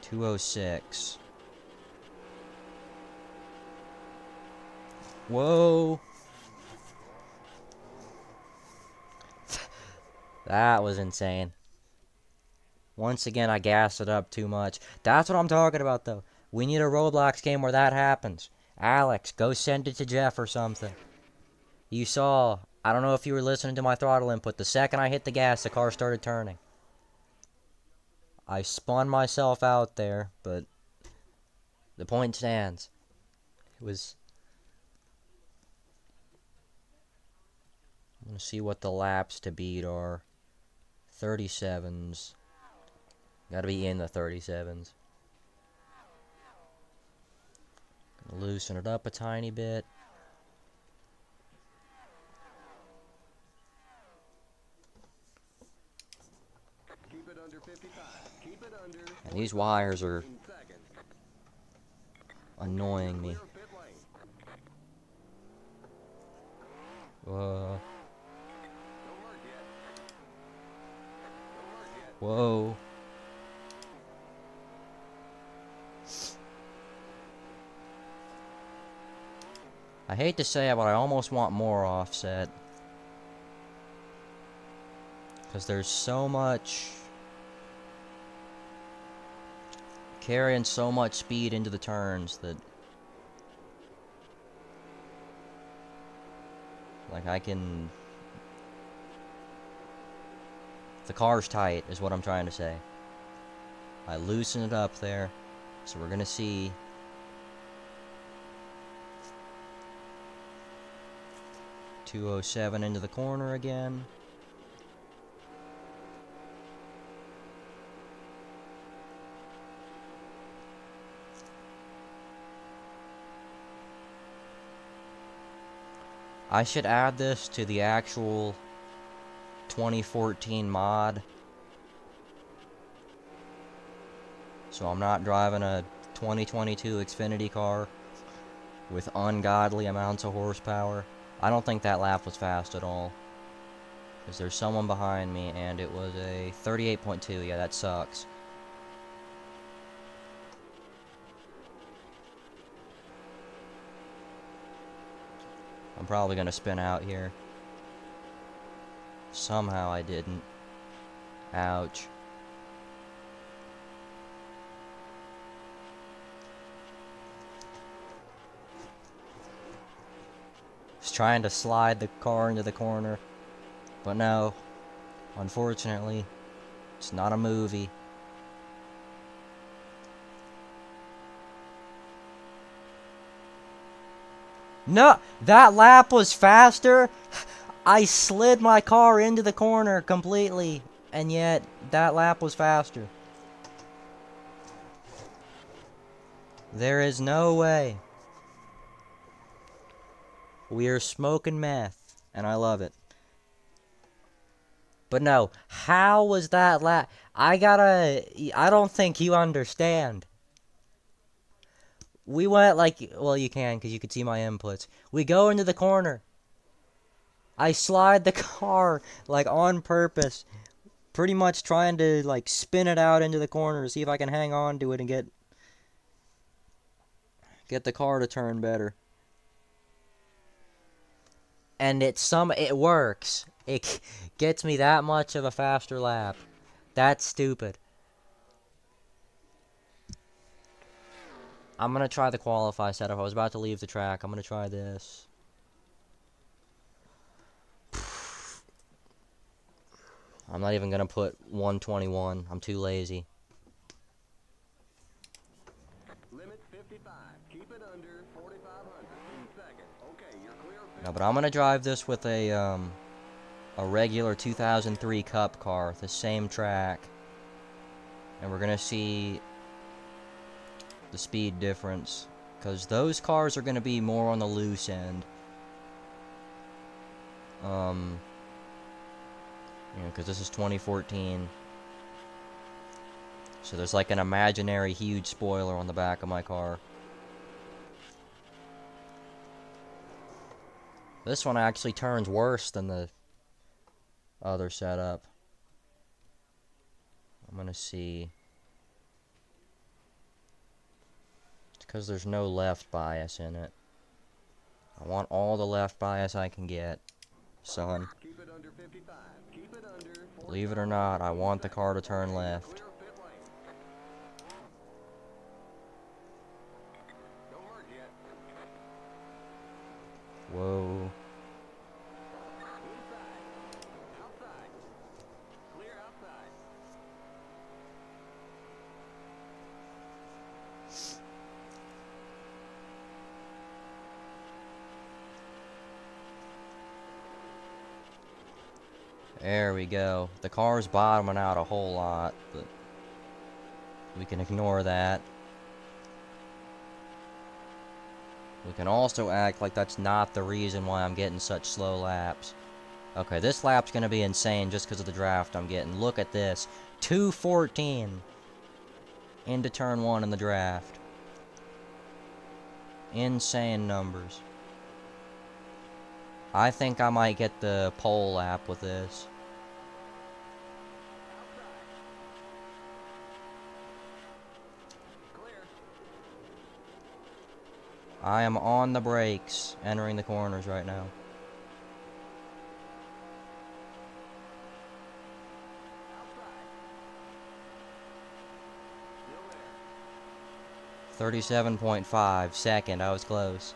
206. Whoa. That was insane. Once again, I gassed it up too much. That's what I'm talking about, though. We need a Roblox game where that happens. Alex, go send it to Jeff or something. You saw, I don't know if you were listening to my throttle input. The second I hit the gas, the car started turning. I spun myself out there, but the point stands. It was... I'm going to see what the laps to beat are. 37s. Gotta be in the 37s. Gonna loosen it up a tiny bit. Keep it under 55. Keep it under. And these wires are annoying me. Whoa. I hate to say it, but I almost want more offset. Because there's so much... carrying so much speed into the turns that... like, I can... the car's tight, is what I'm trying to say. I loosen it up there, so we're gonna see... 207 into the corner again. I should add this to the actual 2014 mod So I'm not driving a 2022 Xfinity car with ungodly amounts of horsepower. I don't think that lap was fast at all. Because there's someone behind me, and it was a 38.2. Yeah, that sucks. I'm probably going to spin out here. Somehow I didn't. Ouch. Just trying to slide the car into the corner. But no. Unfortunately, it's not a movie. No! That lap was faster! I slid my car into the corner completely. And yet, that lap was faster. There is no way. We are smoking meth, and I love it. But no, how was that lap? I don't think you understand. We went like, well, you can, because you could see my inputs. We go into the corner. I slide the car, like, on purpose. Pretty much trying to, like, spin it out into the corner to see if I can hang on to it and get the car to turn better. And it works. It gets me that much of a faster lap. That's stupid. I'm gonna try the qualify setup. I was about to leave the track. I'm gonna try this. I'm not even gonna put 121. I'm too lazy. Limit 55. Keep it under 4,500 in second. Okay, you're clear. No, but I'm gonna drive this with a regular 2003 Cup car, the same track, and we're gonna see the speed difference, because those cars are gonna be more on the loose end. You know, because this is 2014. So there's like an imaginary huge spoiler on the back of my car. This one actually turns worse than the other setup. I'm gonna see. It's because there's no left bias in it. I want all the left bias I can get, son. Keep it under 55. Keep it under. Believe it or not, I want the car to turn left. Clear pit lane. Don't merge yet. Whoa. Inside. Outside. Clear outside. There we go. The car's bottoming out a whole lot, but we can ignore that. We can also act like that's not the reason why I'm getting such slow laps. Okay, this lap's gonna be insane just because of the draft I'm getting. Look at this. 214 into turn 1 in the draft. Insane numbers. I think I might get the pole lap with this. Clear. I am on the brakes entering the corners right now. Outside. Still there. 37.5 second. I was close.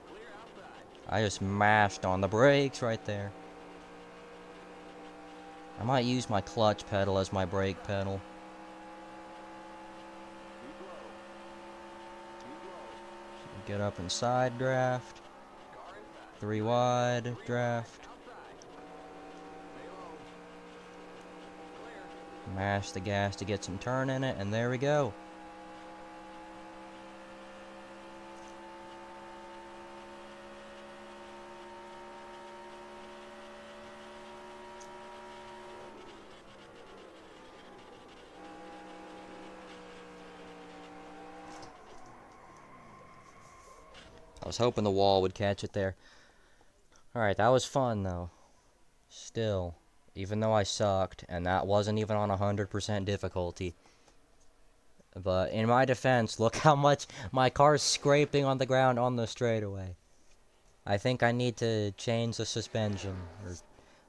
Clear outside. I just mashed on the brakes right there. I might use my clutch pedal as my brake pedal. Keep low. Keep low. Get up inside draft. Car inside. 3 wide draft. Outside. Stay low. Clear. Mash the gas to get some turn in it, and there we go. I was hoping the wall would catch it there. Alright, that was fun though. Still, even though I sucked, and that wasn't even on 100% difficulty. But in my defense, look how much my car's scraping on the ground on the straightaway. I think I need to change the suspension, or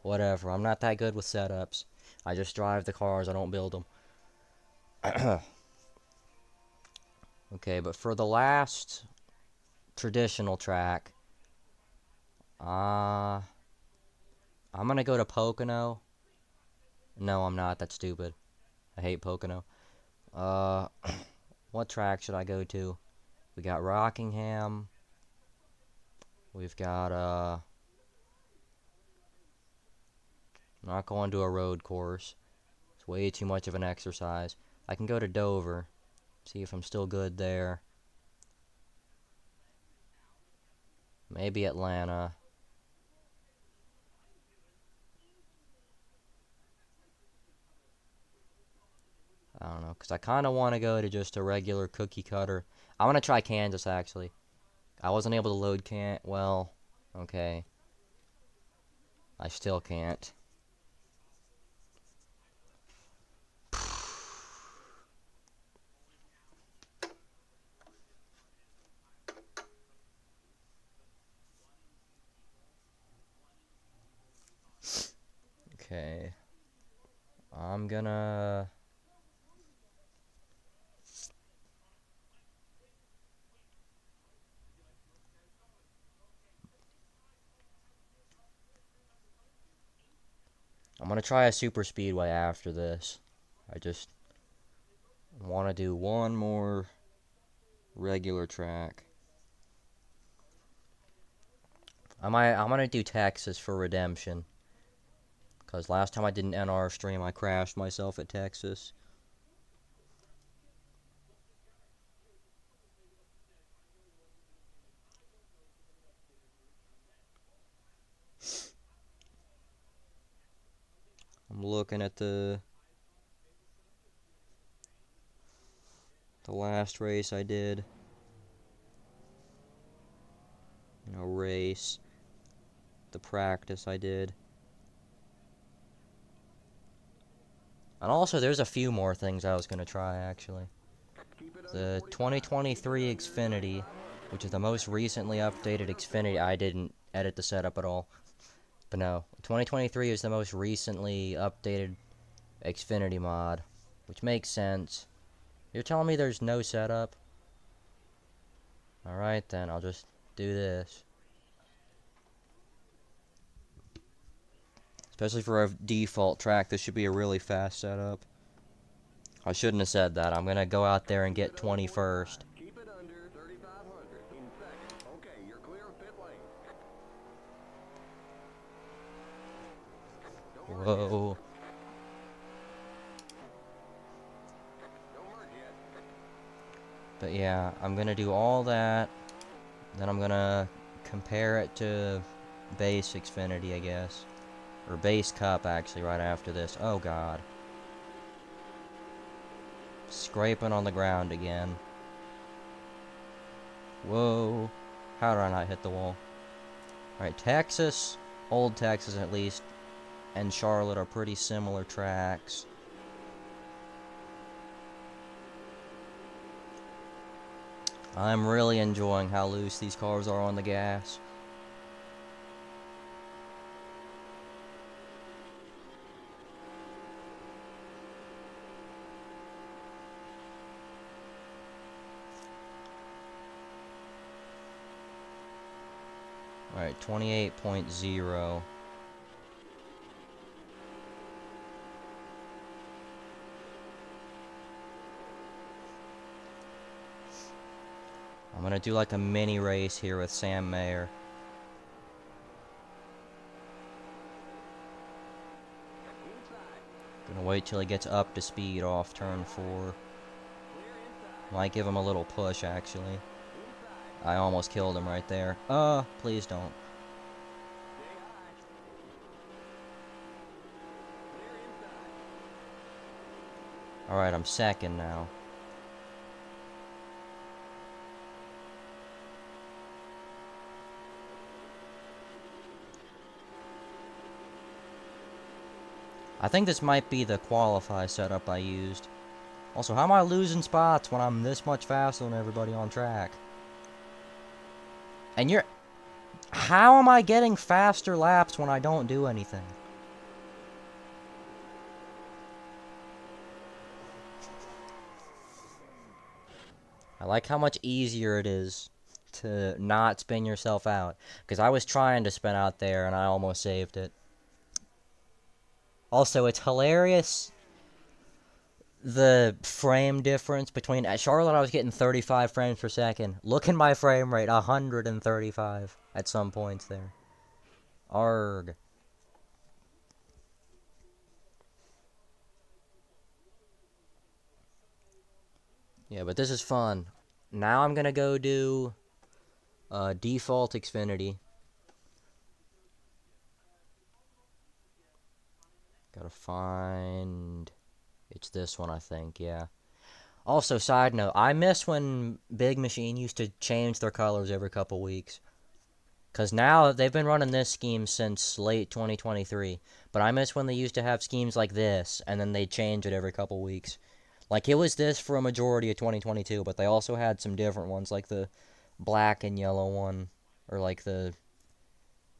whatever. I'm not that good with setups. I just drive the cars, I don't build them. Okay, but for the last traditional track, I'm gonna go to Pocono. No, I'm not. That's stupid. I hate Pocono. What track should I go to? We got Rockingham. We've got, I'm not going to a road course. It's way too much of an exercise. I can go to Dover. See if I'm still good there. Maybe Atlanta. I don't know, because I kind of want to go to just a regular cookie cutter. I want to try Kansas, actually. I wasn't able to load well, okay. I still can't. Okay. I'm gonna... I'm gonna try a super speedway after this. I just want to do one more regular track. I'm gonna do Texas for redemption. Because last time I did an NR stream, I crashed myself at Texas. I'm looking at the last race I did. Race. The practice I did. And also, there's a few more things I was going to try, actually. The 2023 Xfinity, which is the most recently updated Xfinity. I didn't edit the setup at all. But no, 2023 is the most recently updated Xfinity mod, which makes sense. You're telling me there's no setup? Alright then, I'll just do this. Especially for a default track, this should be a really fast setup. I shouldn't have said that. I'm gonna go out there and get 21st. Keep it under 3,500 in second. Okay, you're clear of pit lane. Don't merge yet. Whoa. Don't merge yet. But yeah, I'm gonna do all that. Then I'm gonna compare it to base Xfinity, I guess. Or base Cup, actually, right after this. Oh god. Scraping on the ground again. Whoa. How did I not hit the wall? Alright, Texas, Old Texas at least, and Charlotte are pretty similar tracks. I'm really enjoying how loose these cars are on the gas. Alright, 28.0. I'm gonna do like a mini race here with Sam Mayer. Gonna wait till he gets up to speed off turn 4. Might give him a little push, actually. I almost killed him right there. Please don't. Alright, I'm second now. I think this might be the qualify setup I used. Also, how am I losing spots when I'm this much faster than everybody on track? And you're... How am I getting faster laps when I don't do anything? I like how much easier it is to not spin yourself out. Because I was trying to spin out there and I almost saved it. Also, it's hilarious the frame difference between... At Charlotte, I was getting 35 frames per second. Look in my frame rate, 135 at some points there. Arg. Yeah, but this is fun. Now I'm gonna go do default Xfinity. Gotta find... It's this one, I think, yeah. Also, side note, I miss when Big Machine used to change their colors every couple weeks. Because now, they've been running this scheme since late 2023. But I miss when they used to have schemes like this, and then they'd change it every couple weeks. Like, it was this for a majority of 2022, but they also had some different ones, like the black and yellow one. Or like the...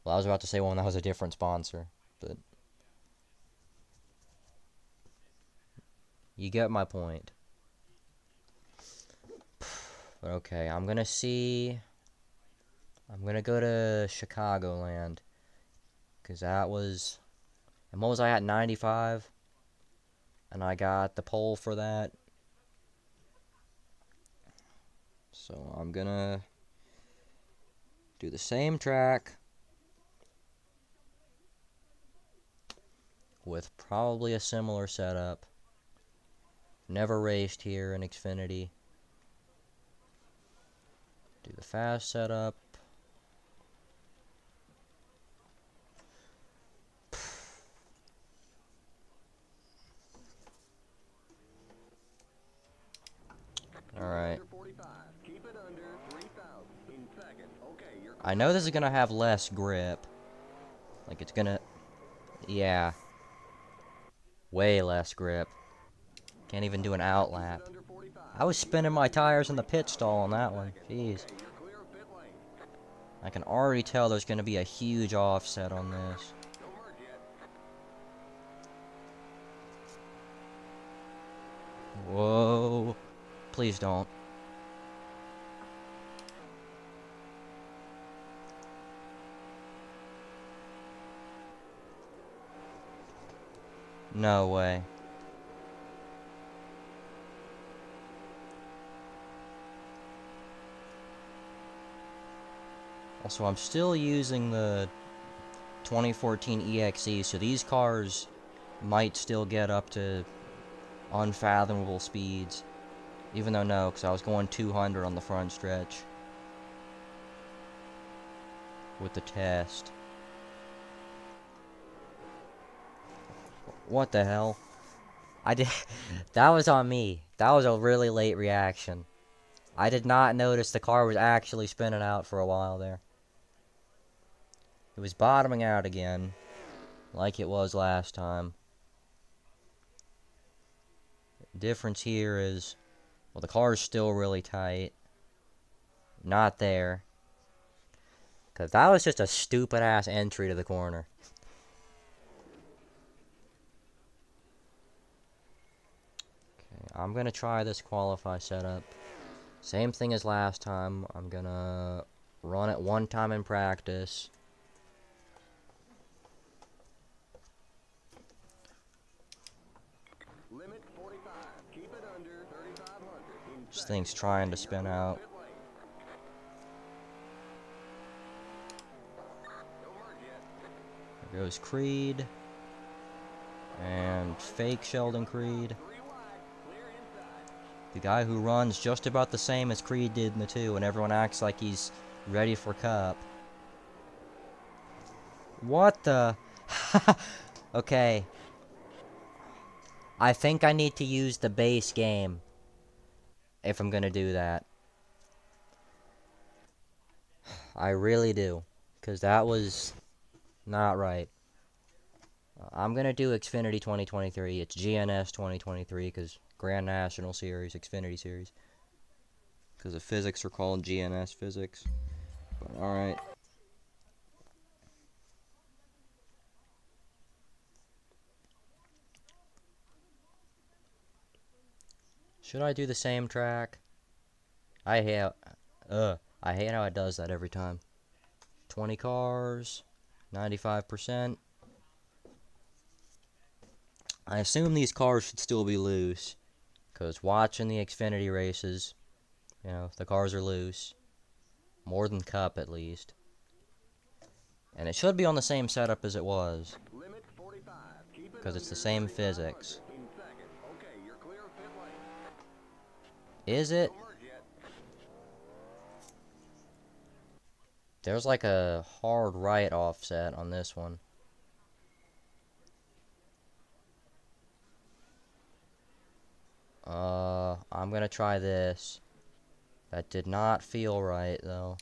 Well, I was about to say one that was a different sponsor. But... You get my point. But okay, I'm gonna see... I'm gonna go to Chicagoland. Because that was... And what was I at? 95? And I got the pole for that. So I'm gonna do the same track with probably a similar setup. Never raced here in Xfinity. Do the fast setup. Alright. I know this is gonna have less grip. Like it's gonna... Yeah. Way less grip. Can't even do an outlap. I was spinning my tires in the pit stall on that one. Jeez. I can already tell there's gonna be a huge offset on this. Whoa. Please don't. No way. Also, I'm still using the 2014 EXE, so these cars might still get up to unfathomable speeds. Even though no, because I was going 200 on the front stretch with the test. What the hell? I did... That was on me. That was a really late reaction. I did not notice the car was actually spinning out for a while there. It was bottoming out again, like it was last time. The difference here is, well, the car is still really tight. Not there. Because that was just a stupid-ass entry to the corner. Okay, I'm going to try this qualify setup. Same thing as last time. I'm going to run it one time in practice. Limit 45. Keep it under 3,500. This thing's trying to spin out. There goes Creed. And fake Sheldon Creed. The guy who runs just about the same as Creed did in the 2, and everyone acts like he's ready for Cup. What the... Okay. I think I need to use the base game if I'm gonna do that. I really do. Because that was not right. I'm gonna do Xfinity 2023. It's GNS 2023 because Grand National Series, Xfinity Series. Because the physics are called GNS physics. But alright. Should I do the same track? I hate how it does that every time. 20 cars, 95%. I assume these cars should still be loose, because watching the Xfinity races, you know, the cars are loose. More than Cup, at least. And it should be on the same setup as it was, Limit 45. Keep it because it's the under same 3,500 physics. in second. Okay, you're clear of pit lane. Is it? Don't merge yet. There's like a hard right offset on this one. I'm gonna try this. That did not feel right, though.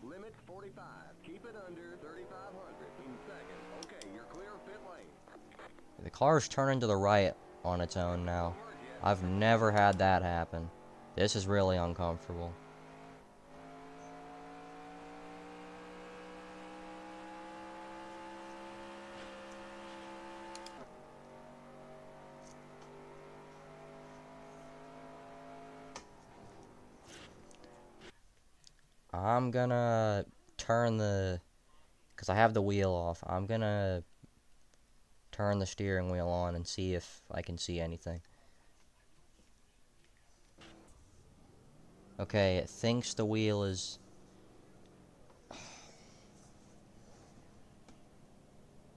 Limit 45. Keep it under 3,500 in second. Okay, you're clear of pit lane. The car's turning to the right on its own now. Don't merge yet. I've never had that happen. This is really uncomfortable. I'm gonna turn the... Because I have the wheel off. I'm gonna turn the steering wheel on and see if I can see anything. Okay, it thinks the wheel is...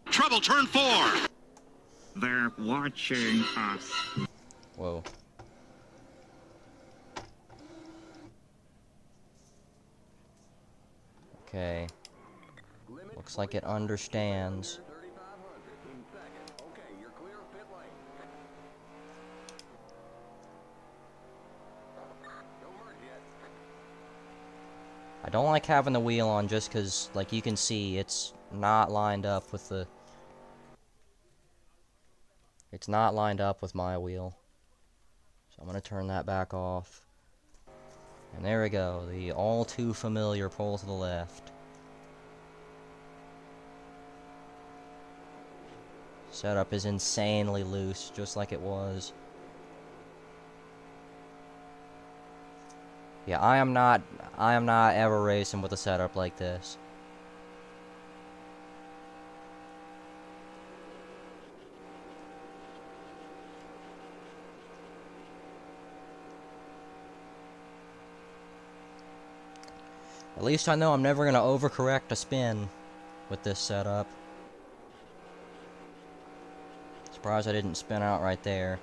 Trouble turn 4. They're watching us. Whoa. Okay. Limit Looks like it 45. understands. 3,500 in second. Okay, you're clear of pit lane. Don't merge yet. I don't like having the wheel on just because, like you can see, it's not lined up with the... It's not lined up with my wheel. So I'm going to turn that back off. And there we go, the all too familiar pull to the left. Setup is insanely loose, just like it was. Yeah, I am not ever racing with a setup like this. At least I know I'm never going to overcorrect a spin with this setup. Surprised I didn't spin out right there.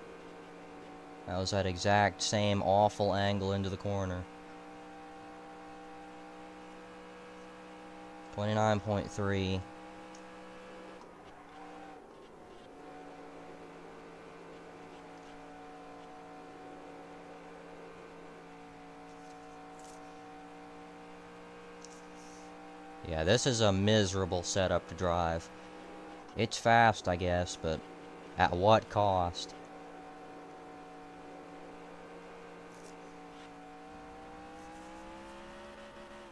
That was that exact same awful angle into the corner. 29.3. Yeah, this is a miserable setup to drive. It's fast, I guess, but at what cost?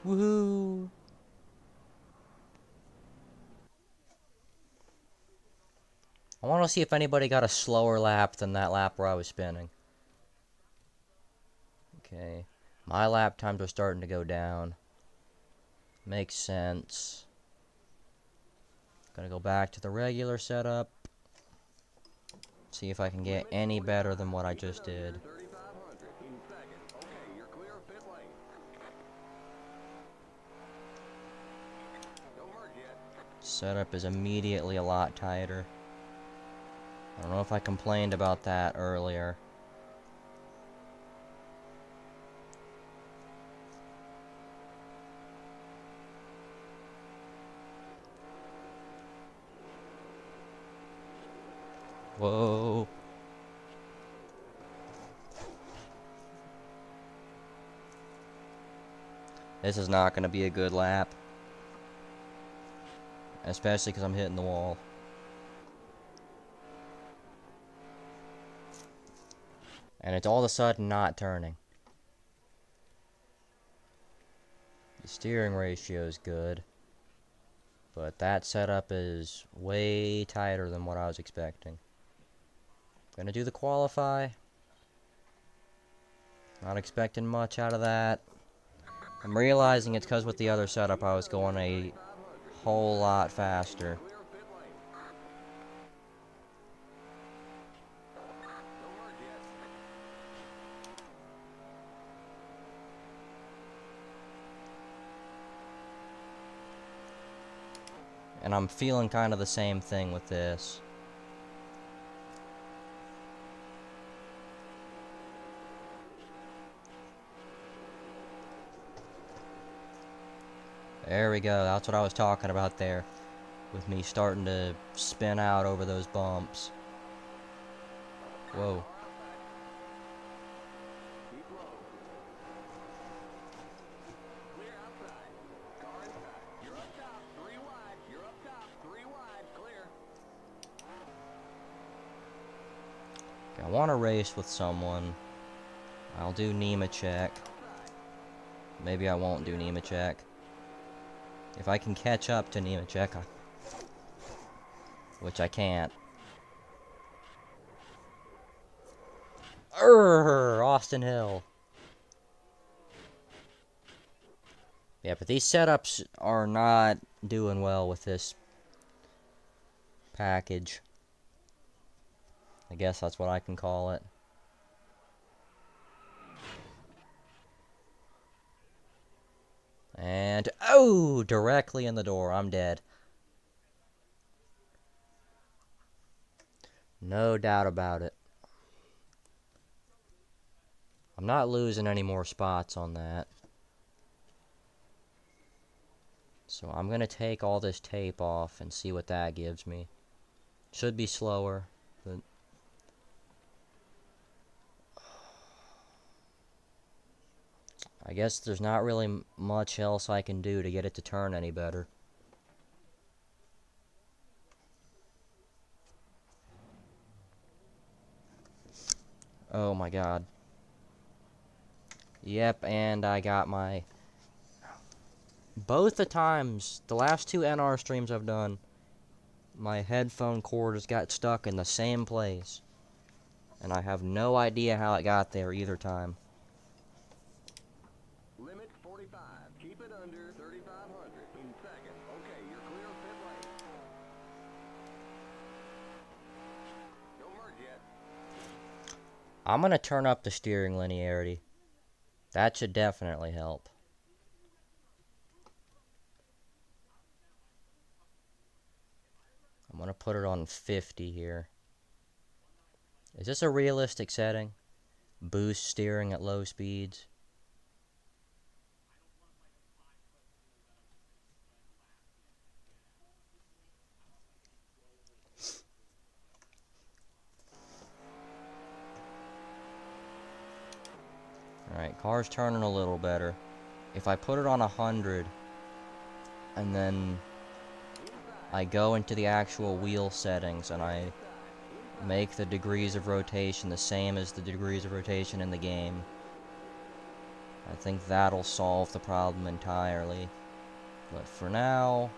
Woohoo! I want to see if anybody got a slower lap than that lap where I was spinning. Okay. My lap times are starting to go down. Makes sense. Gonna go back to the regular setup. See if I can get any better than what I just did. 3,500 in second. Okay, you're clear of pit lane. Don't merge yet. Setup is immediately a lot tighter. I don't know if I complained about that earlier. Whoa. This is not going to be a good lap. Especially because I'm hitting the wall. And it's all of a sudden not turning. The steering ratio is good. But that setup is way tighter than what I was expecting. Gonna do the qualify. Not expecting much out of that. I'm realizing it's because with the other setup I was going a whole lot faster. Clear pit lane. Don't merge yet. And I'm feeling kind of the same thing with this. There we go, that's what I was talking about there. With me starting to spin out over those bumps. Whoa. Keep low. Clear outside. Car inside. You're up top. 3 wide. You're up top. 3 wide. Clear. I want to race with someone. I'll do Nemechek. Outside. Maybe I won't do Nemechek. If I can catch up to Nemechek, which I can't. Austin Hill. Yeah, but these setups are not doing well with this package. I guess that's what I can call it. And, oh, directly in the door. I'm dead. No doubt about it. I'm not losing any more spots on that. So I'm going to take all this tape off and see what that gives me. Should be slower, but... I guess there's not really much else I can do to get it to turn any better. Oh my god. Yep, and I got my... Both the times, the last 2 NR streams I've done, my headphone cord has got stuck in the same place. And I have no idea how it got there either time. Limit 45. Keep it under 3,500. In second. Okay, you're clear of pit lane. Don't merge yet. I'm gonna turn up the steering linearity. That should definitely help. I'm gonna put it on 50 here. Is this a realistic setting? Boost steering at low speeds? Alright, car's turning a little better. If I put it on 100, and then I go into the actual wheel settings, and I make the degrees of rotation the same as the degrees of rotation in the game, I think that'll solve the problem entirely. But for now,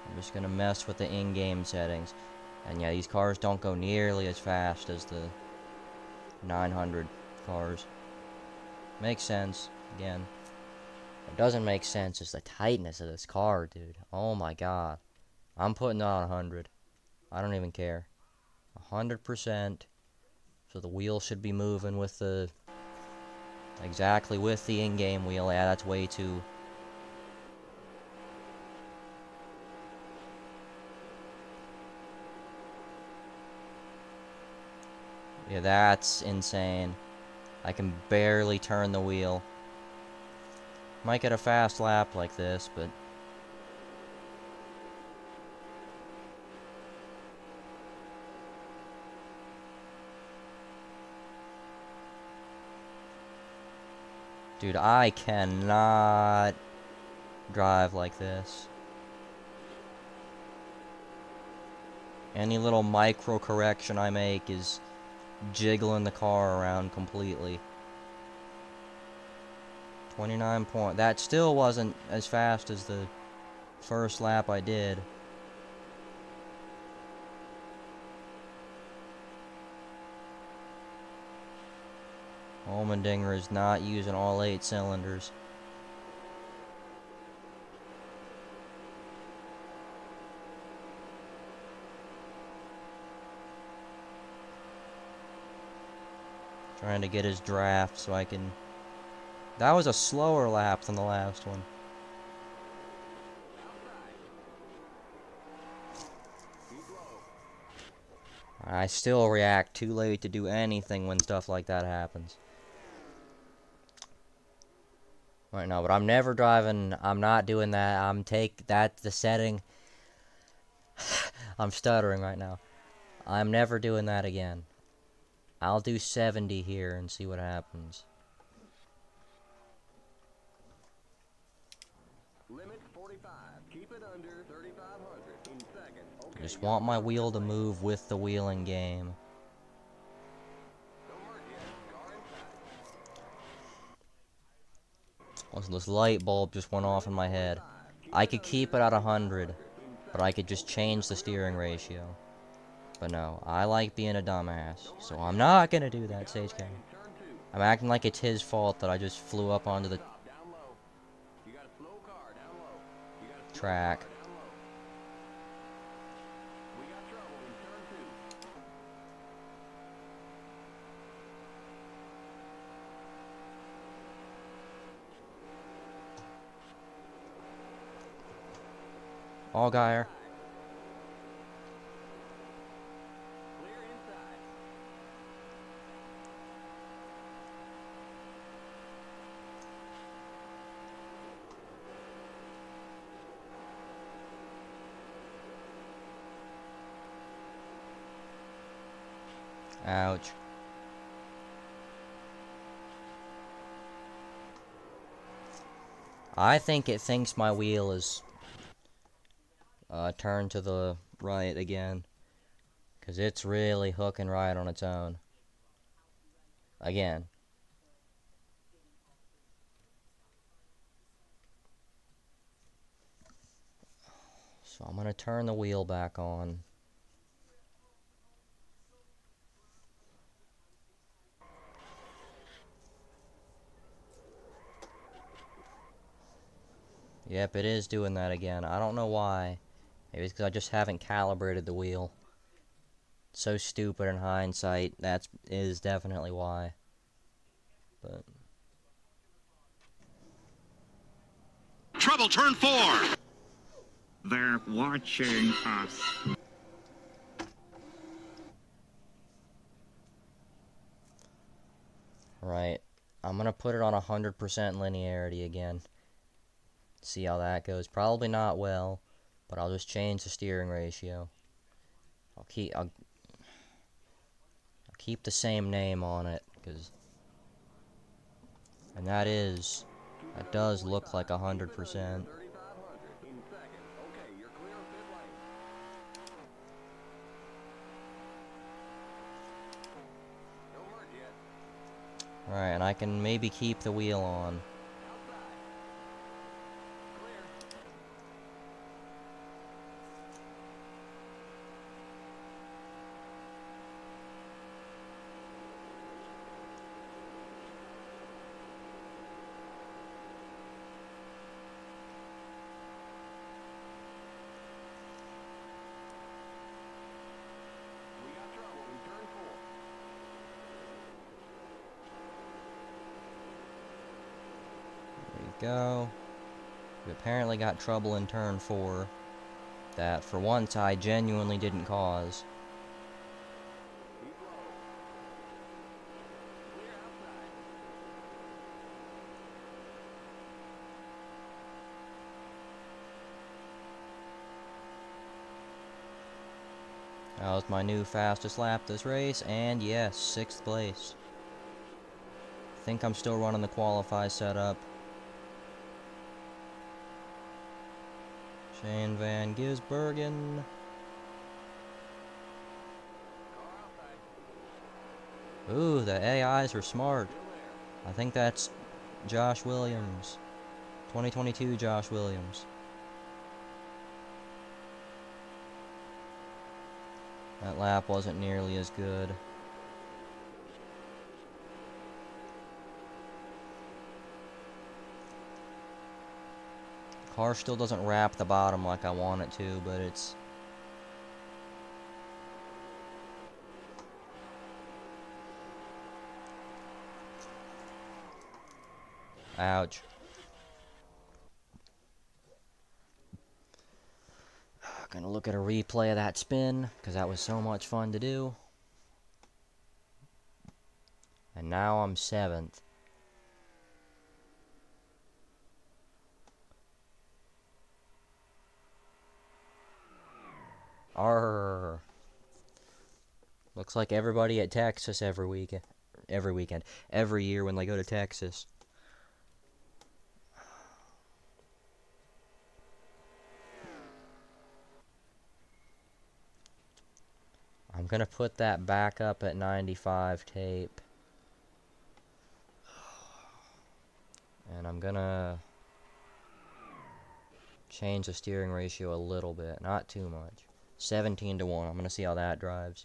I'm just gonna mess with the in-game settings. And yeah, these cars don't go nearly as fast as the 900 cars. Makes sense, again. What doesn't make sense is the tightness of this car, dude. Oh my god. I'm putting it on 100. I don't even care. 100%. So the wheel should be moving with the... Exactly with the in-game wheel. Yeah, that's way too... Yeah, that's insane. I can barely turn the wheel. Might get a fast lap like this, but... Dude, I cannot drive like this. Any little micro correction I make is jiggling the car around completely. 29 point. That still wasn't as fast as the first lap I did. Allmendinger is not using all 8 cylinders. Trying to get his draft so I can... That was a slower lap than the last one. I still react too late to do anything when stuff like that happens. Right now, but I'm never driving. I'm not doing that. That's the setting. I'm stuttering right now. I'm never doing that again. I'll do 70 here and see what happens. Limit 45. Keep it under 3,500 in second. Okay, I just want my wheel to move with the wheeling game. Don't work yet. Car inside. Also, this light bulb just went off in my head. I could keep it at 100, but I could just change the steering ratio. But no, I like being a dumbass, so I'm not gonna do that, Sage County. Turn 2. I'm acting like it's his fault that I just flew up onto the Stop. Down low. You got a slow car. Down low. You got a slow track. car. Down low. We got trouble in turn 2. Allgaier. Clear inside. Ouch. I think it thinks my wheel is turned to the right again, because it's really hooking right on its own. Again. So I'm going to turn the wheel back on. Yep, it is doing that again. I don't know why. Maybe it's because I just haven't calibrated the wheel. So stupid in hindsight. That is definitely why. But Trouble turn 4. They're watching us. right. I'm going to put it on 100% linearity again. See how that goes. Probably not well, but I'll just change the steering ratio. I'll keep the same name on it, and that does look like 100%. 3,500 in second. Okay, you're clear of pit lane. Don't work yet. Alright, and I can maybe keep the wheel on. Outside. Clear. We got trouble in turn 4. There you go. We apparently got trouble in turn 4. That, for once, I genuinely didn't cause. Keep low. Clear outside. That was my new fastest lap this race, and yes, 6th place. I think I'm still running the qualify setup. Shane Van Gisbergen. Ooh, the AIs are smart. I think that's Josh Williams. 2022 Josh Williams. That lap wasn't nearly as good. Car still doesn't wrap the bottom like I want it to, but it's... Ouch. Gonna look at a replay of that spin, because that was so much fun to do. And now I'm 7th. Arrgh. Looks like everybody at Texas every year when they go to Texas. I'm gonna put that back up at 95 tape. And I'm gonna change the steering ratio a little bit, not too much. 17 to 1. I'm gonna see how that drives.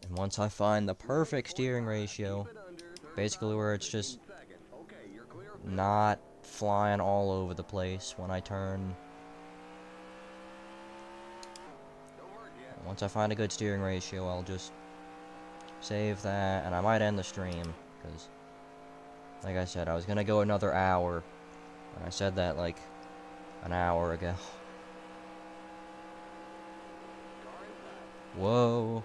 And once I find the perfect steering ratio, basically where it's just not flying all over the place when I turn. Once I find a good steering ratio, I'll just save that, and I might end the stream, because, like I said, I was gonna go another hour, and I said that like an hour ago. Whoa.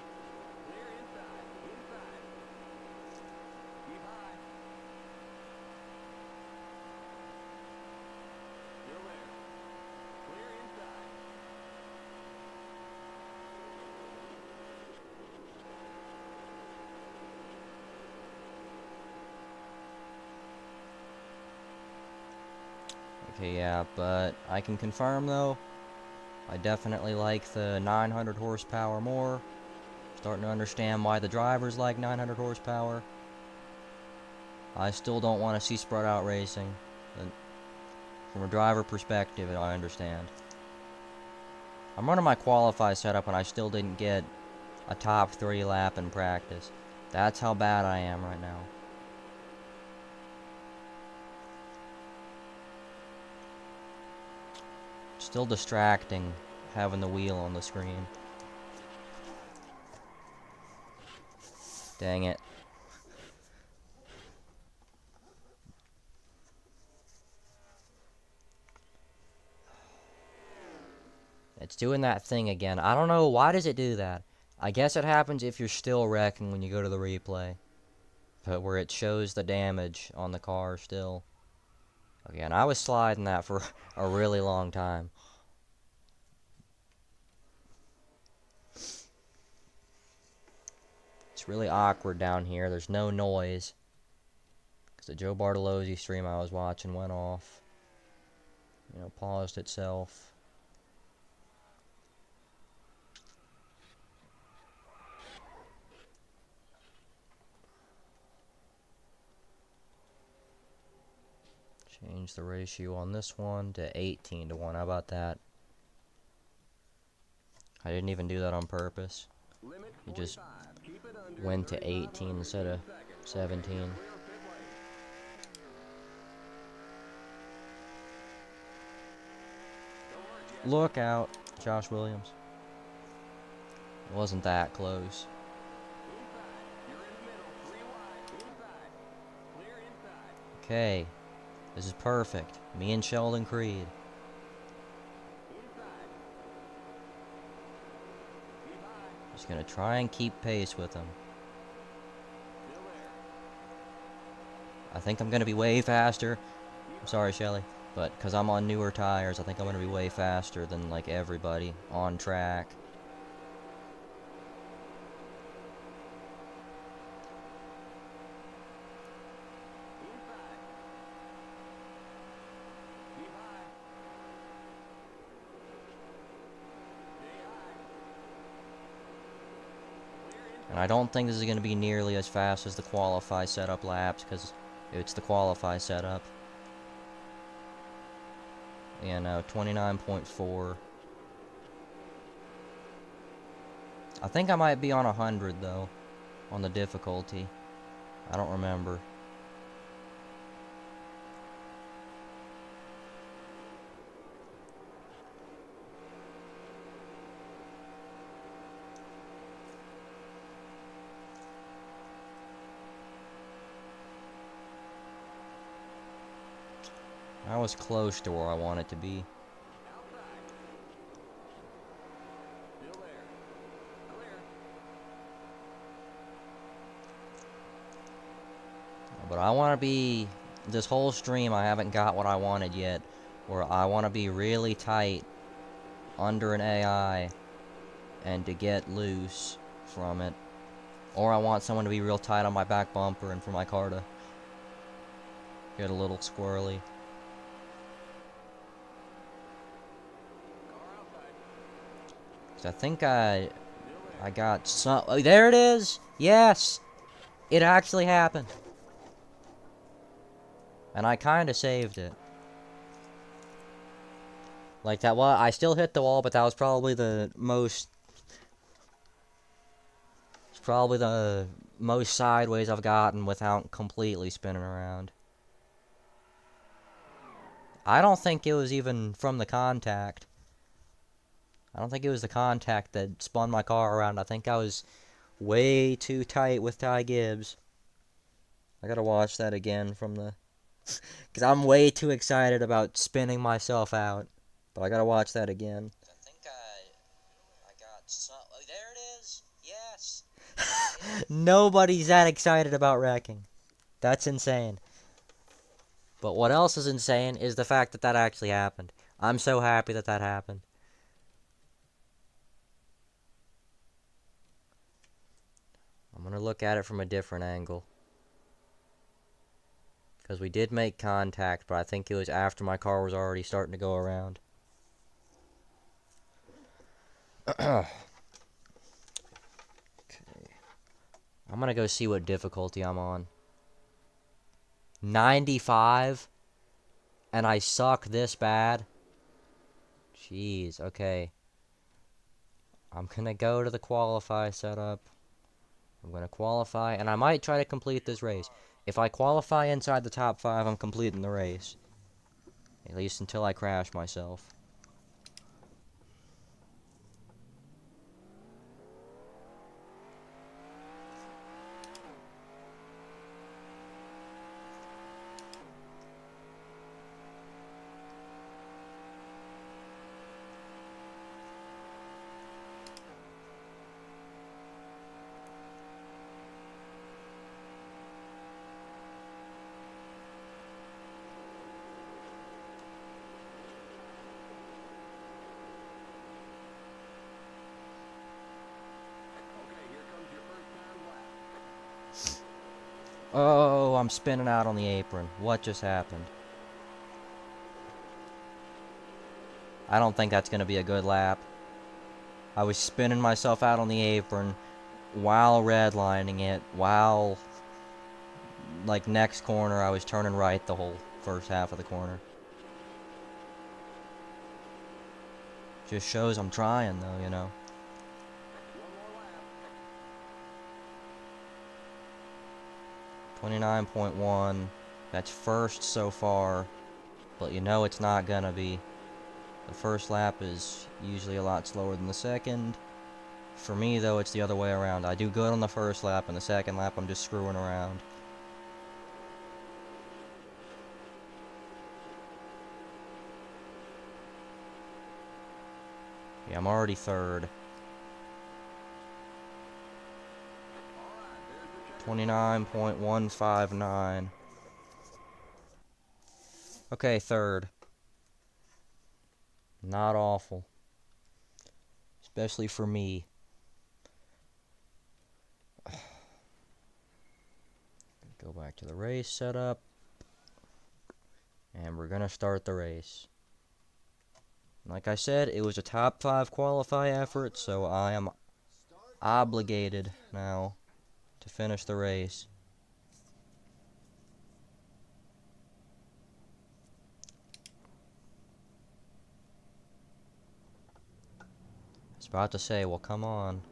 Okay, yeah, but I can confirm though, I definitely like the 900 horsepower more. Starting to understand why the drivers like 900 horsepower. I still don't want to see spread out racing, but from a driver perspective, I understand. I'm running my qualify setup and I still didn't get a top 3 lap in practice. That's how bad I am right now. Still distracting having the wheel on the screen. Dang it. It's doing that thing again. I don't know, why does it do that? I guess it happens if you're still wrecking when you go to the replay. But where it shows the damage on the car still. Again, I was sliding that for a really long time. It's really awkward down here. There's no noise. Because the Joe Bartolozzi stream I was watching went off. You know, paused itself. Change the ratio on this one to 18 to 1. How about that? I didn't even do that on purpose. It just went to 18 instead of 17. Look out, Josh Williams. It wasn't that close. Okay. This is perfect. Me and Sheldon Creed. Just gonna try and keep pace with him. I think I'm gonna be way faster. I'm sorry, Shelly. But because I'm on newer tires, I think I'm gonna be way faster than like everybody on track. And I don't think this is going to be nearly as fast as the qualify setup laps, because it's the qualify setup. Yeah, no, 29.4. I think I might be on 100, though, on the difficulty. I don't remember. I was close to where I want it to be. Still there. Clear. But I want to be... This whole stream, I haven't got what I wanted yet. Where I want to be really tight under an AI and to get loose from it. Or I want someone to be real tight on my back bumper and for my car to get a little squirrely. Car outside. 'Cause I think I got some... Oh, there it is! Yes! It actually happened. And I kind of saved it. Like that, well, I still hit the wall, but that was probably the most... It's probably the most sideways I've gotten without completely spinning around. I don't think it was even from the contact. I don't think it was the contact that spun my car around. I think I was way too tight with Ty Gibbs. I gotta watch that again from the... Because I'm way too excited about spinning myself out. But I gotta watch that again. I think I got some... Oh, there it is! Yes! Nobody's that excited about wrecking. That's insane. But what else is insane is the fact that that actually happened. I'm so happy that that happened. I'm gonna look at it from a different angle. Because we did make contact, but I think it was after my car was already starting to go around. Okay. I'm gonna go see what difficulty I'm on. 95? And I suck this bad? Jeez, okay. I'm gonna go to the qualify setup. I'm gonna qualify, and I might try to complete this race. If I qualify inside the top 5, I'm completing the race. At least until I crash myself. Okay, here comes your first time lap. Oh, I'm spinning out on the apron. What just happened? I don't think that's gonna be a good lap. I was spinning myself out on the apron while redlining it, while, like, next corner, I was turning right the whole first half of the corner. Just shows I'm trying, though, you know. One more lap. 29.1. That's first so far, but you know it's not gonna be. The first lap is usually a lot slower than the second. For me, though, it's the other way around. I do good on the first lap, and the second lap I'm just screwing around. Yeah, I'm already third. 29.159. Okay, third. Not awful. Especially for me. Go back to the race setup. And we're gonna start the race. Like I said, it was a top 5 qualify effort, so I am obligated now to finish the race. I was about to say, well, come on.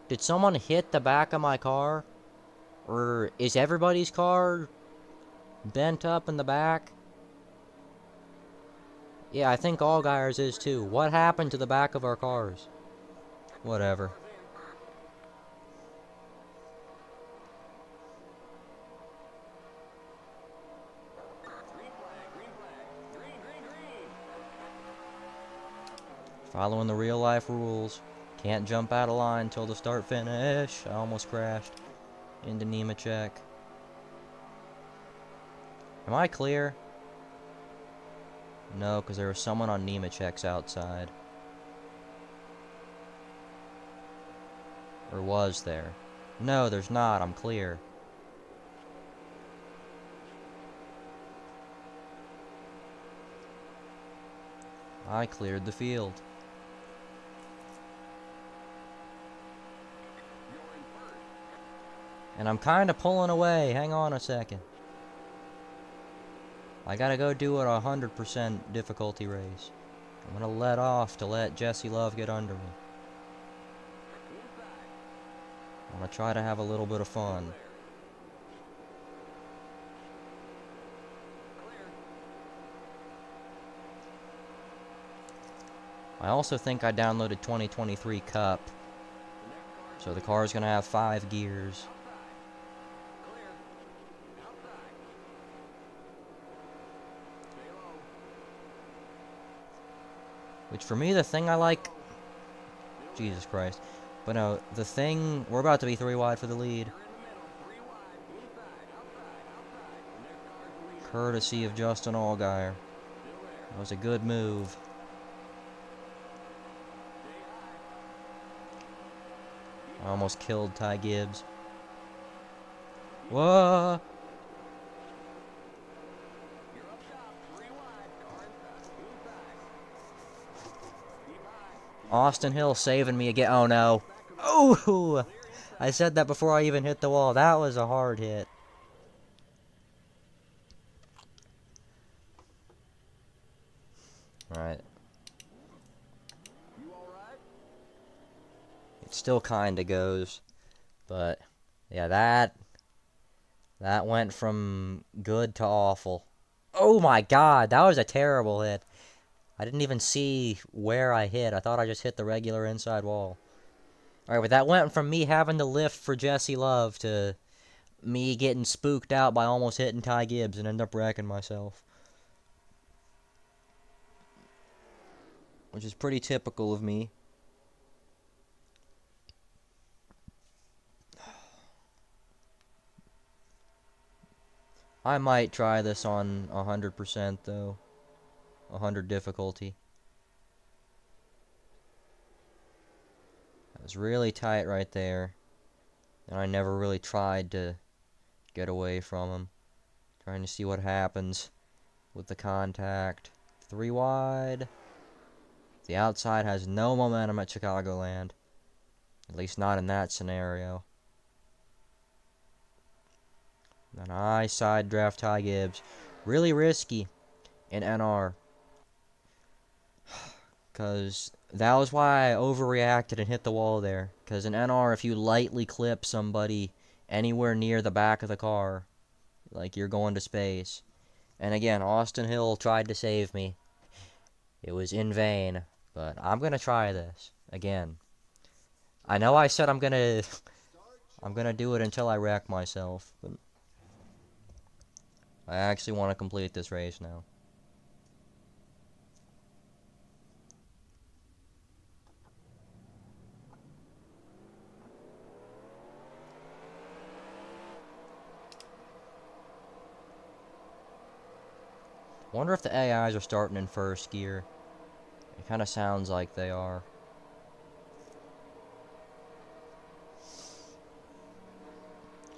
Did someone hit the back of my car? Or is everybody's car bent up in the back? Yeah, I think Allgeier's is too. What happened to the back of our cars? Whatever. Green flag, green flag. Green, green, green. Following the real life rules. Can't jump out of line till the start finish. I almost crashed into Nemechek. Am I clear? No, because there was someone on Nemechek's outside. Or was there? No, there's not. I'm clear. I cleared the field. Going first. And I'm kind of pulling away. Hang on a second. I gotta go do a 100% difficulty race. I'm gonna let off to let Jesse Love get under me. Inside. I'm gonna try to have a little bit of fun. Clear. I also think I downloaded 2023 Cup, The next car. so the car is gonna have 5 gears. Outside. Clear. Outside. Stay low. Which for me, the thing I like... Jesus Christ. But no, the thing... We're about to be 3 wide for the lead. You're in the middle. 3 wide. Inside. Outside. Outside. The next car's the leader. Courtesy of Justin Allgaier. Still there. That was a good move. Stay high. I almost killed Ty Gibbs. Whoa! You're up top. 3 wide. Car inside. Keep high. Austin Hill saving me again. Oh no. Oh! I said that before I even hit the wall. That was a hard hit. Alright. You alright? It still kinda goes. But, yeah, that went from good to awful. Oh my god, that was a terrible hit. I didn't even see where I hit. I thought I just hit the regular inside wall. Alright, but that went from me having to lift for Jesse Love to me getting spooked out by almost hitting Ty Gibbs and end up wrecking myself. Which is pretty typical of me. I might try this on 100% though. 100 difficulty. That was really tight right there. And I never really tried to get away from him. Trying to see what happens with the contact. 3 wide. The outside has no momentum at Chicagoland. At least not in that scenario. Then I side draft Ty Gibbs. Really risky in NR. Because that was why I overreacted and hit the wall there. Because in NR, if you lightly clip somebody anywhere near the back of the car, like you're going to space. And again, Austin Hill tried to save me. It was in vain. But I'm going to try this again. I know I said I'm going to do it until I wreck myself. But I actually want to complete this race now. Wonder if the AIs are starting in first gear. It kind of sounds like they are.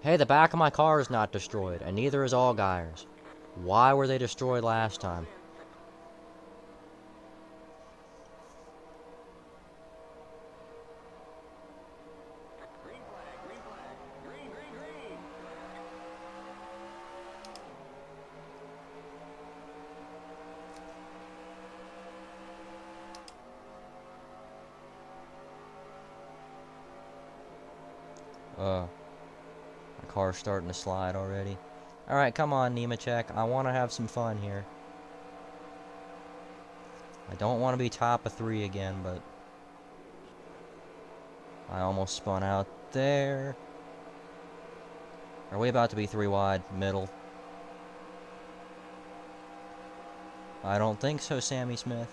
Hey, the back of my car is not destroyed, and neither is Allgeier's. Why were they destroyed last time? Green flag, green flag. Green, green, green. My car's starting to slide already. Alright, come on, Nemechek. I want to have some fun here. I don't want to be top of 3 again, but I almost spun out there. Are we about to be 3 wide? Middle? I don't think so, Sammy Smith.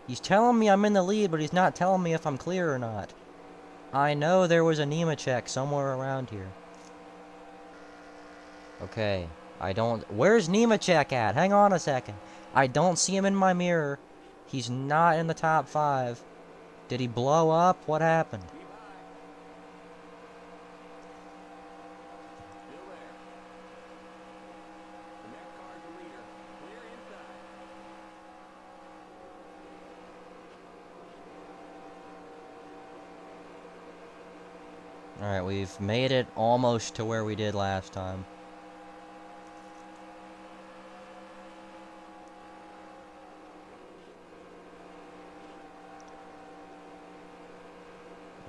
He's telling me I'm in the lead, but he's not telling me if I'm clear or not. I know there was a Nemechek somewhere around here. Okay, I don't... Where's Nemechek at? Hang on a second. I don't see him in my mirror. He's not in the top 5. Did he blow up? What happened? Keep high. Still there. The next car's the leader. Clear inside. Alright, we've made it almost to where we did last time.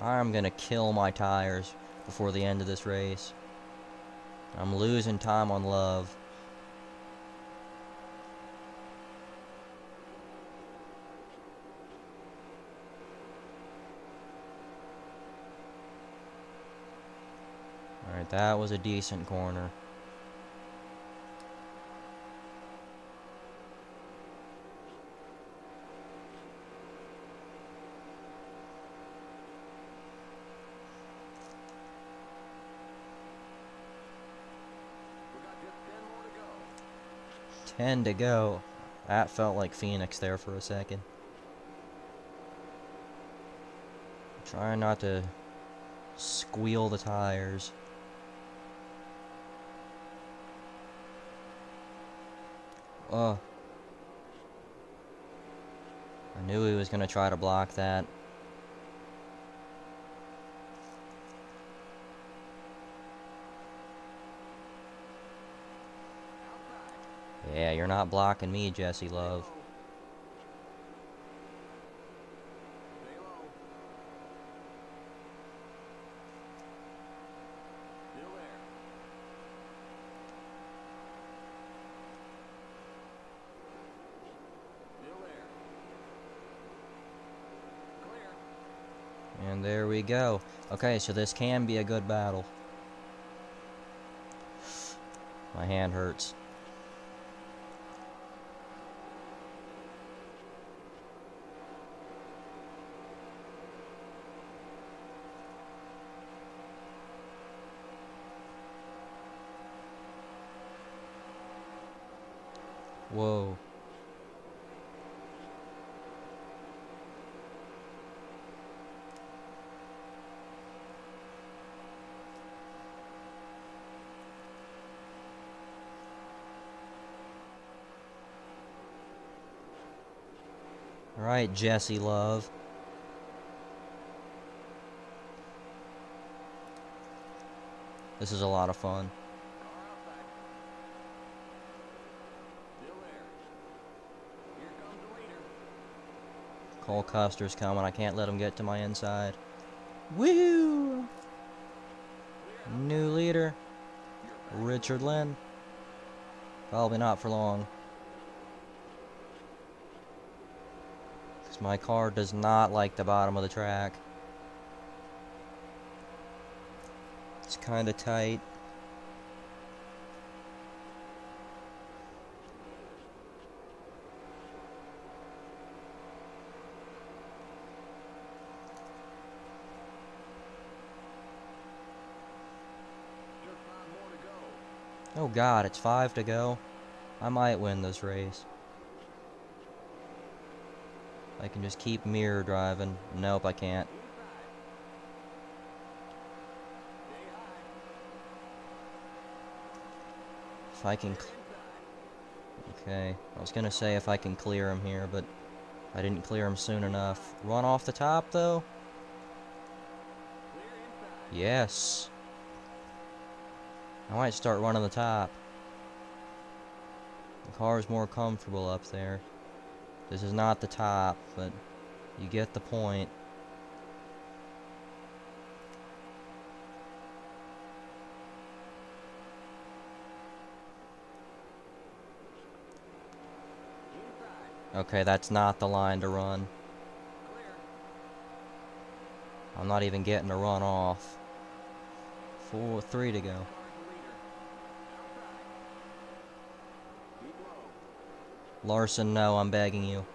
I'm gonna kill my tires before the end of this race. I'm losing time on love. Alright, that was a decent corner. We got just 10 more to go. 10 to go. That felt like Phoenix there for a second. Trying not to squeal the tires. Oh. I knew he was going to try to block that. Yeah, you're not blocking me, Jesse Love. Stay low. Still there. Still there. Clear. And there we go. Okay, so this can be a good battle. My hand hurts. Whoa. Alright, Jesse Love. This is a lot of fun. Car outside. Still there. Here comes the leader. Cole Custer's coming. I can't let him get to my inside. Woo! New leader. Richard Lynn. Probably not for long. Because my car does not like the bottom of the track. It's kind of tight. Just 5 more to go. Oh god, it's 5 to go. I might win this race. I can just keep mirror driving. Nope, I can't. Inside. Stay high. If I can... Okay, I was gonna say if I can clear him here, but I didn't clear him soon enough. Run off the top, though? Yes. I might start running the top. The car's more comfortable up there. This is not the top, but you get the point. Okay, that's not the line to run. I'm not even getting to run off. 3 to go. Larson, no, I'm begging you.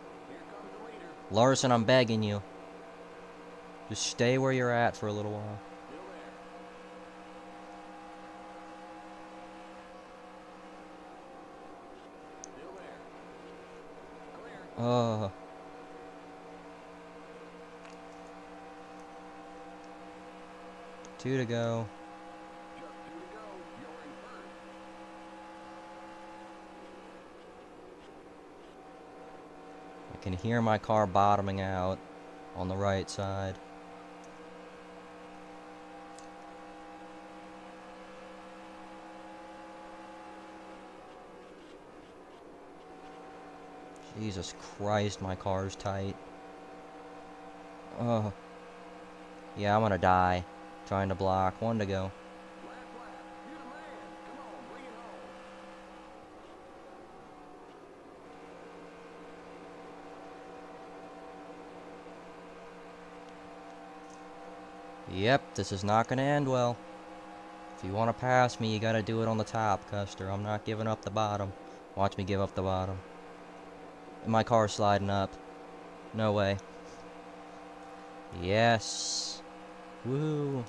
Larson, I'm begging you. Just stay where you're at for a little while. Uh. 2 to go. I can hear my car bottoming out on the right side. Jesus Christ, my car's tight. Ugh. Yeah, I'm gonna die. Trying to block. 1 to go. Yep, this is not gonna end well. If you want to pass me, you gotta do it on the top, Custer. I'm not giving up the bottom. Watch me give up the bottom. And my car's sliding up. No way. Yes. Woohoo.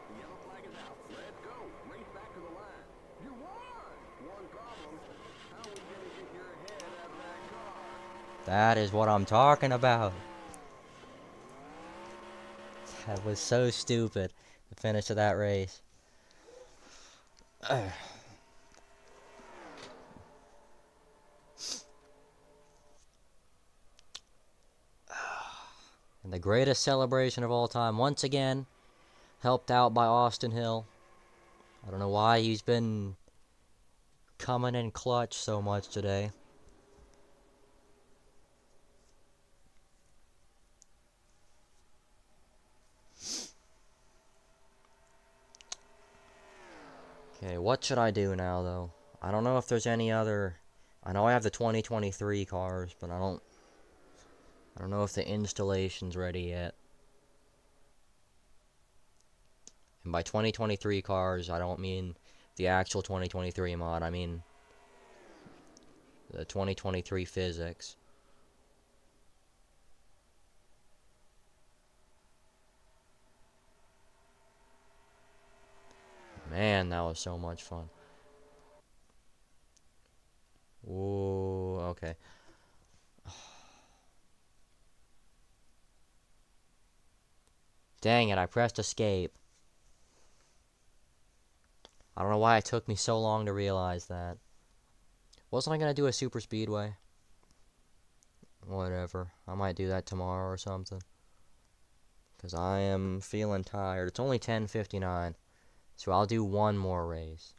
The yellow flag is out. Let's go. Race back to the line. You won! One problem. How are we going to get your head out of that car? That is what I'm talking about. That was so stupid, the finish of that race. And the greatest celebration of all time, once again, helped out by Austin Hill. I don't know why he's been coming in clutch so much today. Okay, what should I do now, though? I don't know if there's any other... I know I have the 2023 cars, but I don't know if the installation's ready yet. And by 2023 cars, I don't mean the actual 2023 mod. I mean the 2023 physics. Man, that was so much fun. Ooh, okay. Dang it, I pressed escape. I don't know why it took me so long to realize that. Wasn't I gonna do a super speedway? Whatever. I might do that tomorrow or something. Because I am feeling tired. It's only 10:59. So I'll do one more race.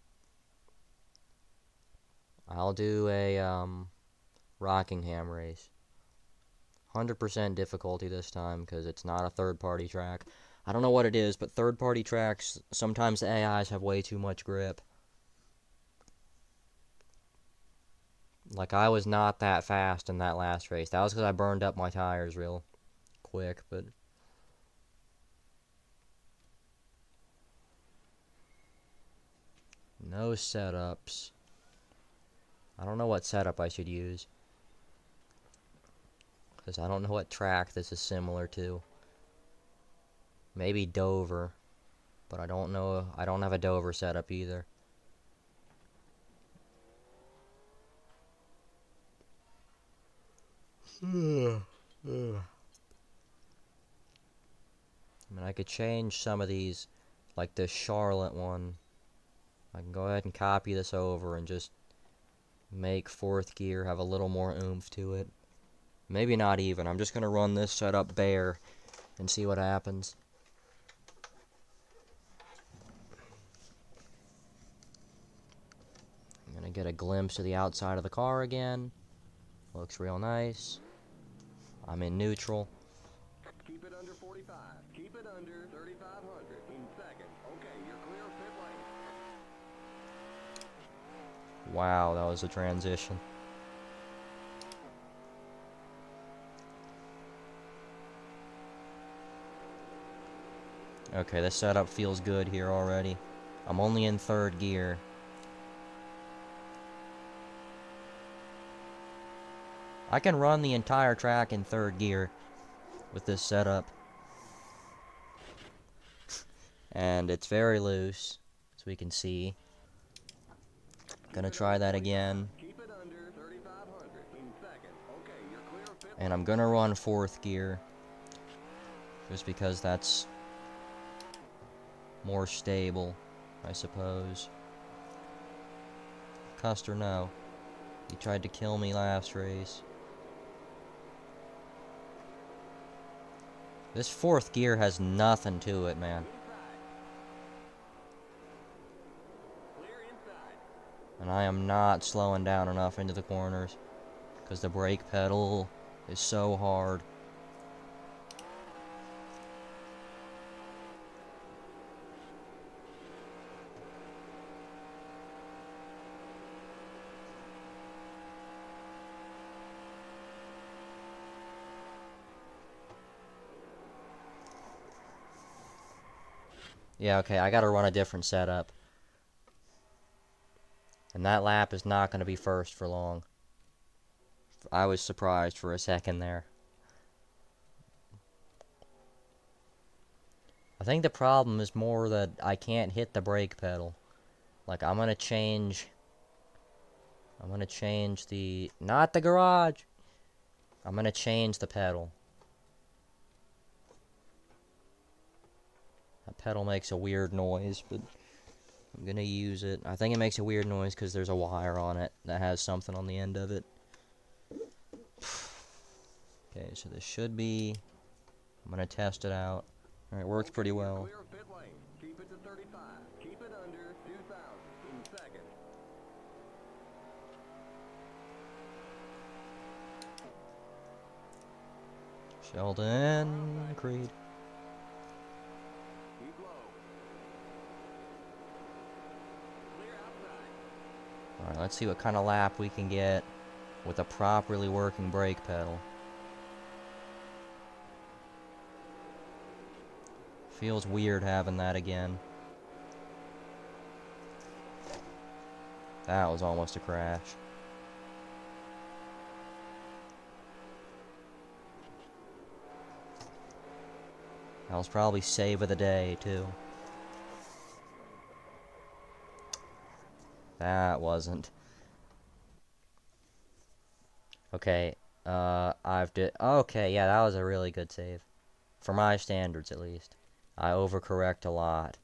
I'll do a Rockingham race. 100% difficulty this time because it's not a third-party track. I don't know what it is, but third-party tracks, sometimes the AIs have way too much grip. Like, I was not that fast in that last race. That was because I burned up my tires real quick, but... No setups. I don't know what setup I should use. Because I don't know what track this is similar to. Maybe Dover. But I don't know. I don't have a Dover setup either. I mean, I could change some of these. Like the Charlotte one. I can go ahead and copy this over and just make fourth gear have a little more oomph to it. Maybe not even. I'm just going to run this setup bare and see what happens. I'm going to get a glimpse of the outside of the car again. Looks real nice. I'm in neutral. Keep it under 45. Keep it under 3,500 in second. Okay, you're clear of pit lane. Wow, that was a transition. Okay, this setup feels good here already. I'm only in third gear. I can run the entire track in third gear with this setup. And it's very loose, as we can see. Gonna try that again. Keep it under 3,500 in second. Okay, you're clear of pit lane. And I'm gonna run fourth gear. Just because that's more stable, I suppose. Custer, no. He tried to kill me last race. This fourth gear has nothing to it, man. Clear inside. And I am not slowing down enough into the corners. Because the brake pedal is so hard. Yeah, okay, I gotta run a different setup. And that lap is not gonna be first for long. I was surprised for a second there. I think the problem is more that I can't hit the brake pedal. Like, I'm gonna change the... Not the garage! I'm gonna change the pedal. That pedal makes a weird noise, but I'm gonna use it. I think it makes a weird noise because there's a wire on it that has something on the end of it. Okay, so this should be... I'm gonna test it out. Alright, works pretty well. Clear of pit lane. Keep it to 35. Keep it under 2,000 in second. Sheldon Creed. Keep low. Clear outside. Alright, let's see what kind of lap we can get with a properly working brake pedal. Feels weird having that again. That was almost a crash. That was probably save of the day, too. That wasn't. Okay, okay, yeah, that was a really good save. For my standards, at least. I overcorrect a lot.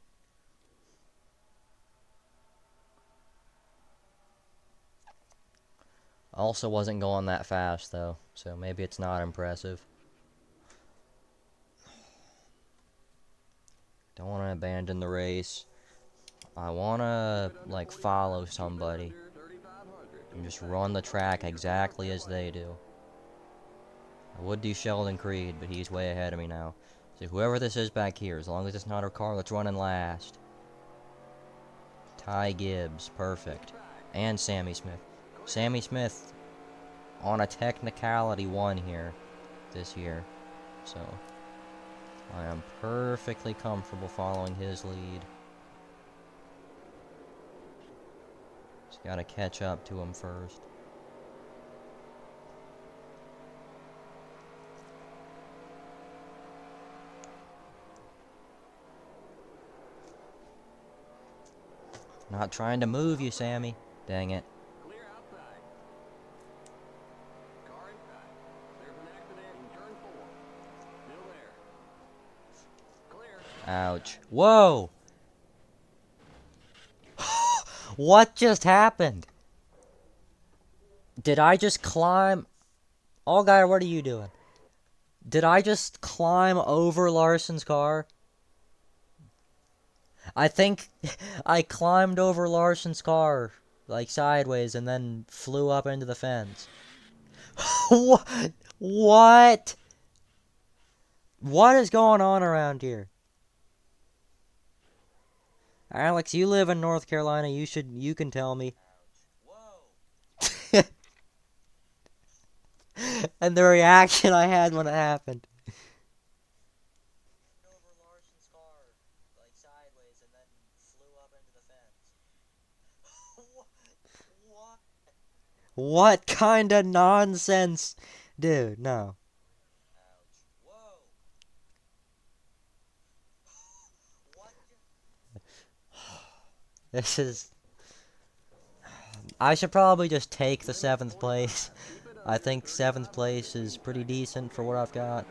Also wasn't going that fast, though, so maybe it's not impressive. Don't want to abandon the race. I want to, like, follow somebody and just run the track exactly as they do. I would do Sheldon Creed, but he's way ahead of me now. So whoever this is back here, as long as it's not our car that's running last. Ty Gibbs, perfect. And Sammy Smith. Sammy Smith, on a technicality, won here this year. So, I am perfectly comfortable following his lead. Just gotta catch up to him first. Not trying to move you, Sammy. Dang it. Clear outside. Car inside. There's an accident in turn 4. Still there. Clear. Ouch. Whoa! What just happened? Did I just climb? Oh, guy, what are you doing? Did I just climb over Larson's car? I think I climbed over Larson's car, like sideways, and then flew up into the fence. What? What? What is going on around here? Alex, you live in North Carolina. You can tell me. Whoa. And the reaction I had when it happened. Over Larson's car, like sideways, and then flew up into the fence. What kind of nonsense? Dude, no. Whoa. This is... I should probably just take the 7th place. I think 7th place is pretty decent for what I've got.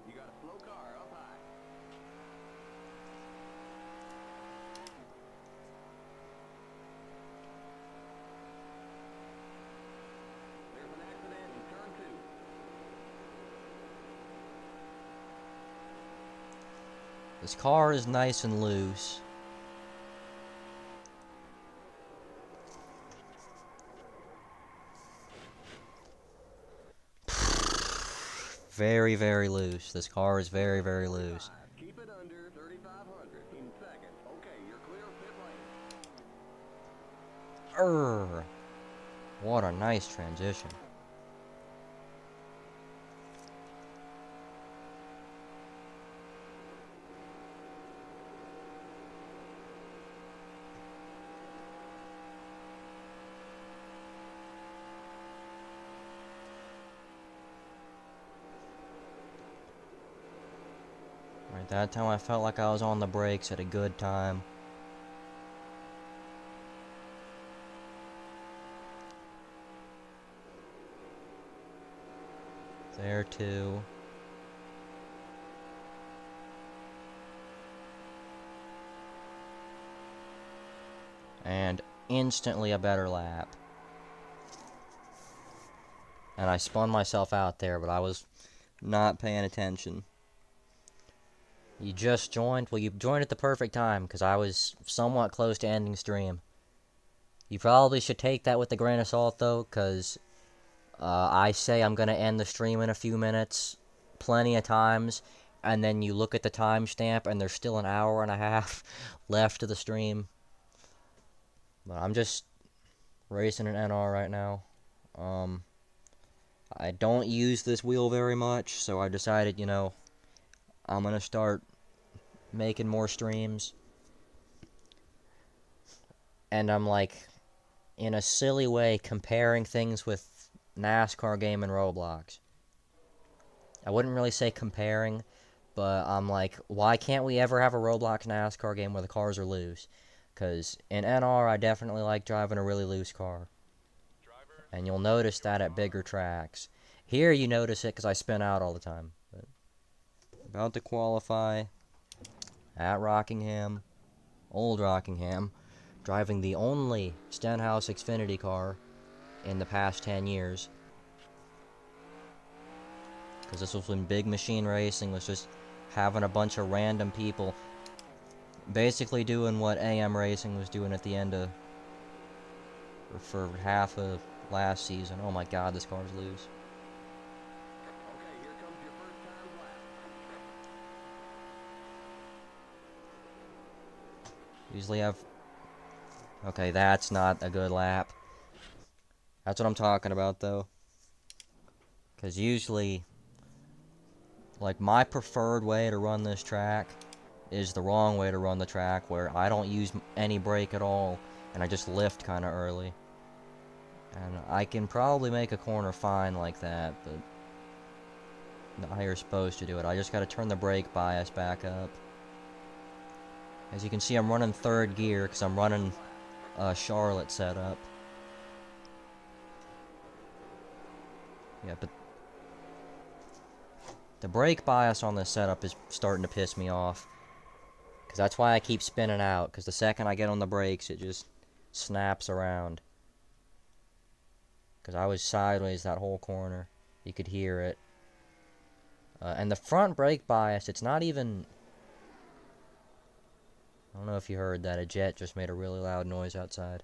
You got a slow car up high. There's an accident in turn 2. This car is nice and loose. Very, very loose. This car is very, very loose. Keep it under 3,500 in second. Okay, you're clear of pit lane. What a nice transition. Right, that time I felt like I was on the brakes at a good time. There too. And instantly a better lap. And I spun myself out there, but I was not paying attention. You just joined? Well, you joined at the perfect time, because I was somewhat close to ending stream. You probably should take that with a grain of salt, though, because I say I'm going to end the stream in a few minutes, plenty of times, and then you look at the timestamp, and there's still an hour and a half left of the stream. But I'm just racing an NR right now. I don't use this wheel very much, so I decided, you know, I'm going to start making more streams. And I'm like, in a silly way, comparing things with NASCAR game and Roblox. I wouldn't really say comparing, but I'm like, why can't we ever have a Roblox NASCAR game where the cars are loose? Because in NR, I definitely like driving a really loose car. And you'll notice that at bigger tracks. Here you notice it because I spin out all the time. But about to qualify at Rockingham, Old Rockingham, driving the only Stenhouse Xfinity car in the past 10 years. Because this was when Big Machine Racing was just having a bunch of random people basically doing what AM Racing was doing at the end of, or for half of last season. Oh my god, this car's loose. Okay, here comes your first time lap. Usually have... Okay, that's not a good lap. That's what I'm talking about, though. Because usually, like, my preferred way to run this track is the wrong way to run the track, where I don't use any brake at all, and I just lift kind of early. And I can probably make a corner fine like that, but how you're supposed to do it. I just gotta turn the brake bias back up. As you can see, I'm running 3rd gear, because I'm running Charlotte setup. Yeah, but the brake bias on this setup is starting to piss me off. Because that's why I keep spinning out. Because the second I get on the brakes, it just snaps around. Because I was sideways that whole corner. You could hear it. And the front brake bias, it's not even... I don't know if you heard that. A jet just made a really loud noise outside.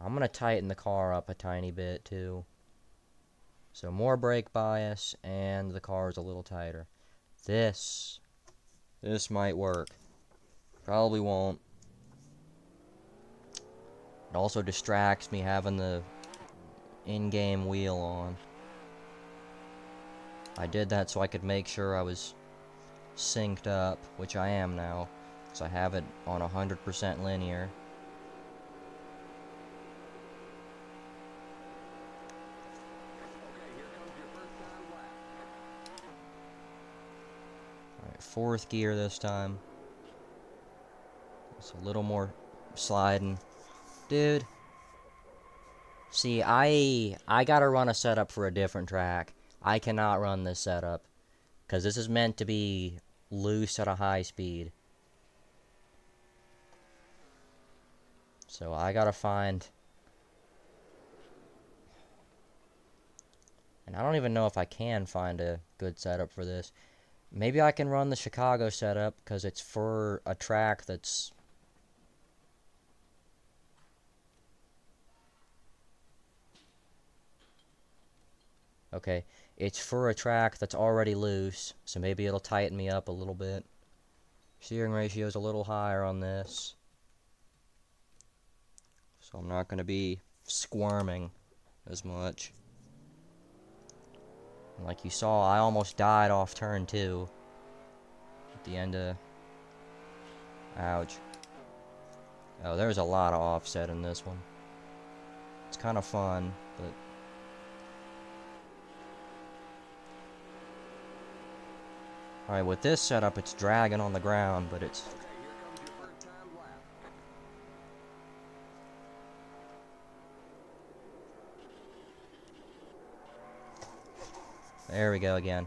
I'm going to tighten the car up a tiny bit, too. So more brake bias, and the car is a little tighter. This might work. Probably won't. It also distracts me having the in-game wheel on. I did that so I could make sure I was synced up, which I am now. So I have it on 100% linear. Okay, here comes your first time lap. Alright, fourth gear this time. It's a little more sliding. Dude. See, I gotta run a setup for a different track. I cannot run this setup. Because this is meant to be loose at a high speed. So I gotta find... And I don't even know if I can find a good setup for this. Maybe I can run the Chicago setup, because it's for a track that's... Okay, it's for a track that's already loose, so maybe it'll tighten me up a little bit. Steering ratio is a little higher on this. So I'm not going to be squirming as much. And like you saw, I almost died off turn 2. At the end of... Ouch. Oh, there's a lot of offset in this one. It's kind of fun, but... Alright, with this setup, it's dragging on the ground, but it's... Okay, here comes your first time lap. There we go again.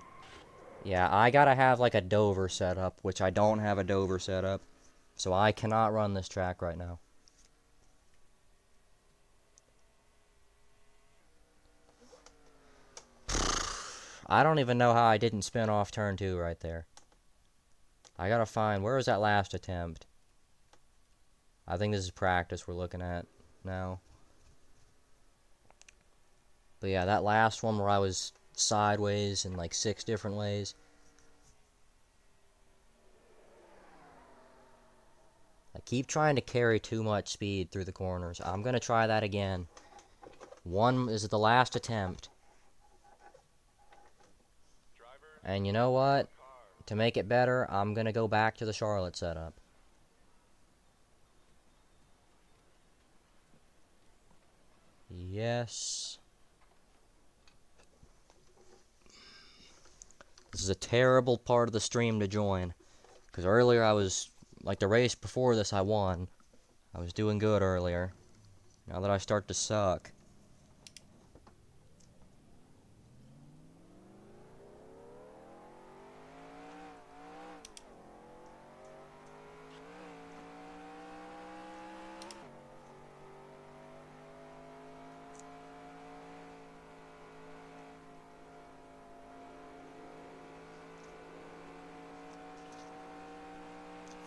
Yeah, I gotta have like a Dover setup, which I don't have a Dover setup. So I cannot run this track right now. I don't even know how I didn't spin off turn 2 right there. I gotta find... Where was that last attempt? I think this is practice we're looking at now. But yeah, that last one where I was sideways in like 6 different ways. I keep trying to carry too much speed through the corners. I'm gonna try that again. One is the last attempt. And you know what? To make it better, I'm gonna go back to the Charlotte setup. Yes. This is a terrible part of the stream to join. Because earlier I was... Like the race before this I won. I was doing good earlier. Now that I start to suck.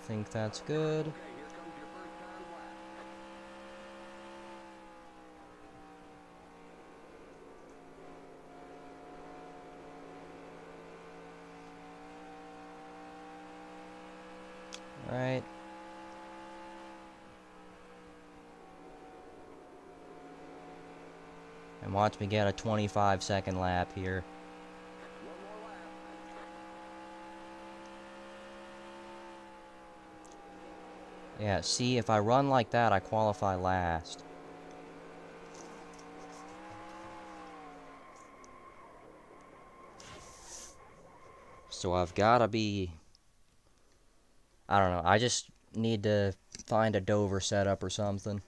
Think that's good. Okay, here comes your first time lap. Alright. And watch me get a 25-second lap here. One more lap. Yeah, see, if I run like that, I qualify last. So I've gotta be... I don't know, I just need to find a Dover setup or something.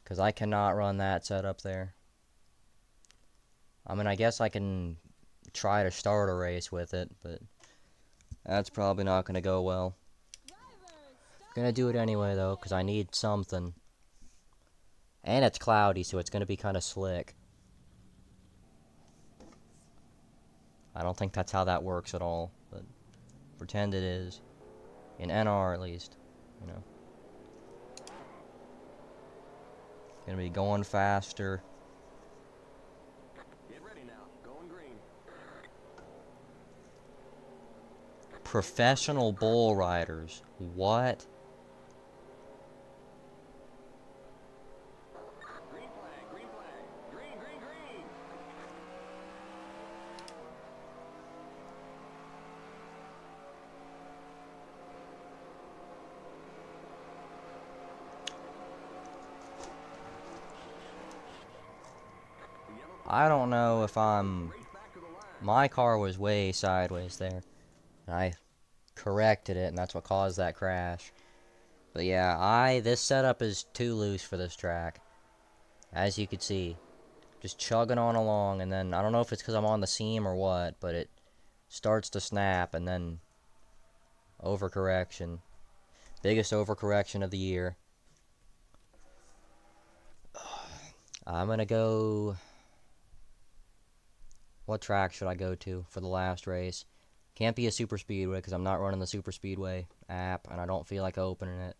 Because I cannot run that setup there. I mean, I guess I can try to start a race with it, but... That's probably not gonna go well. Gonna do it anyway, though, because I need something. And it's cloudy, so it's going to be kind of slick. I don't think that's how that works at all, but pretend it is. In NR, at least. You know. Gonna be going faster. Get ready now. Going green. Professional bull riders. What? Green flag. Green flag. Green, green, green. The yellow I don't know if I'm... race back to the line. My car was way sideways there. And I corrected it, and that's what caused that crash. But yeah, this setup is too loose for this track. As you can see. Just chugging on along, and then, I don't know if it's because I'm on the seam or what, but it starts to snap, and then overcorrection. Biggest overcorrection of the year. I'm gonna go... What track should I go to for the last race? Can't be a super speedway because I'm not running the super speedway app, and I don't feel like opening it.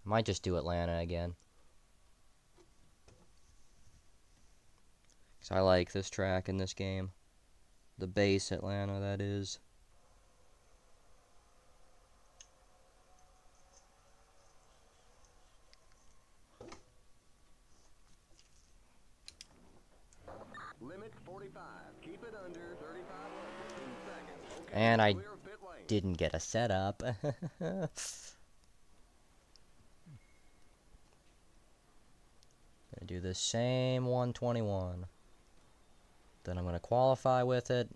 Might just do Atlanta again. Because I like this track in this game. The base Atlanta, that is. Limit 45. Keep it under 3,500 in second. Okay, And I clear of pit lane. didn't get a setup. Gonna do the same 121. Then I'm gonna qualify with it.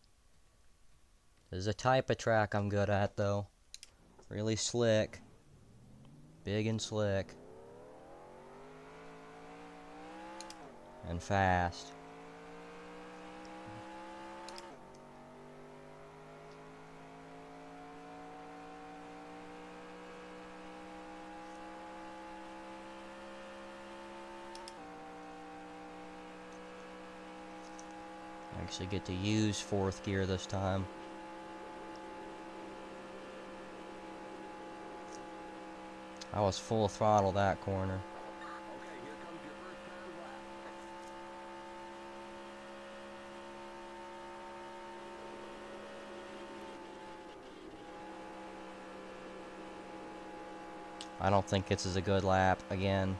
This is a type of track I'm good at, though. Really slick. Big and slick. And fast. I actually get to use fourth gear this time. I was full throttle that corner. Okay, here comes your first time lap. I don't think this is a good lap again.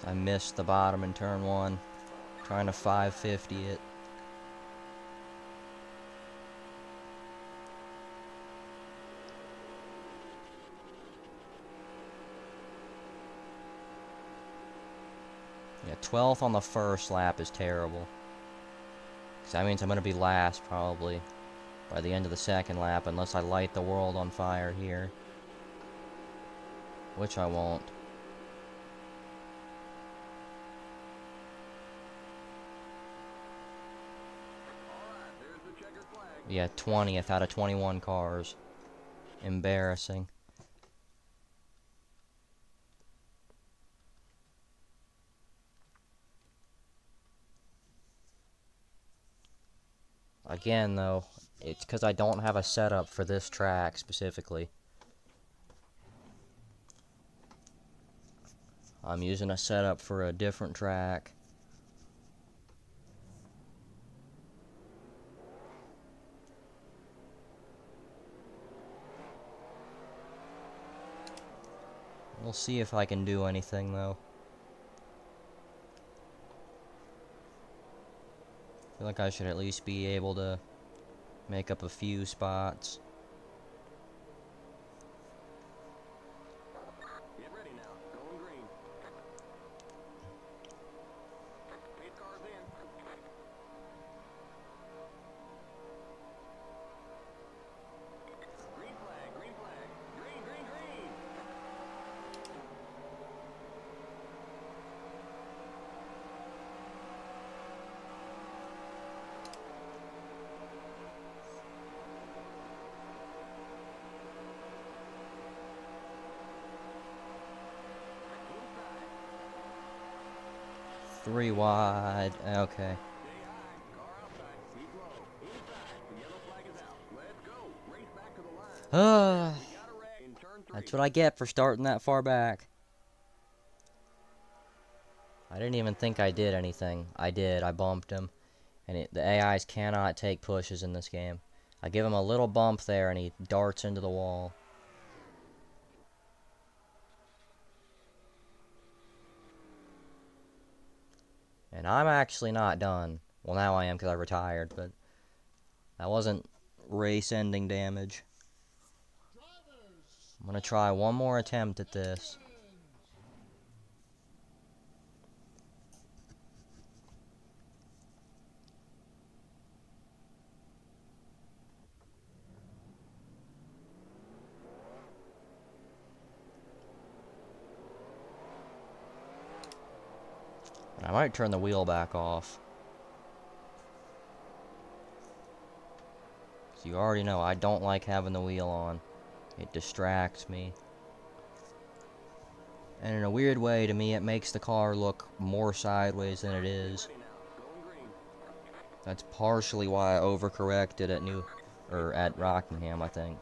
I missed the bottom in turn one. Trying to 550 it. Yeah, 12th on the first lap is terrible. Because that means I'm going to be last, probably, by the end of the second lap, unless I light the world on fire here. Which I won't. Alright, there's the checkered flag. Yeah, 20th out of 21 cars. Embarrassing. Again, though, it's because I don't have a setup for this track specifically. I'm using a setup for a different track. We'll see if I can do anything, though. I feel like I should at least be able to make up a few spots. Get ready now. Going green. 8 cars in. Green flag. Green 3 wide. Okay. That's what I get for starting that far back. I didn't even think I did anything. I did. I bumped him. And the AIs cannot take pushes in this game. I give him a little bump there and he darts into the wall. And I'm actually not done. Well, now I am because I retired, but that wasn't race-ending damage. I'm going to try one more attempt at this. And I might turn the wheel back off. So you already know I don't like having the wheel on. It distracts me. And in a weird way, to me, it makes the car look more sideways than it is. That's partially why I overcorrected at Rockingham, I think.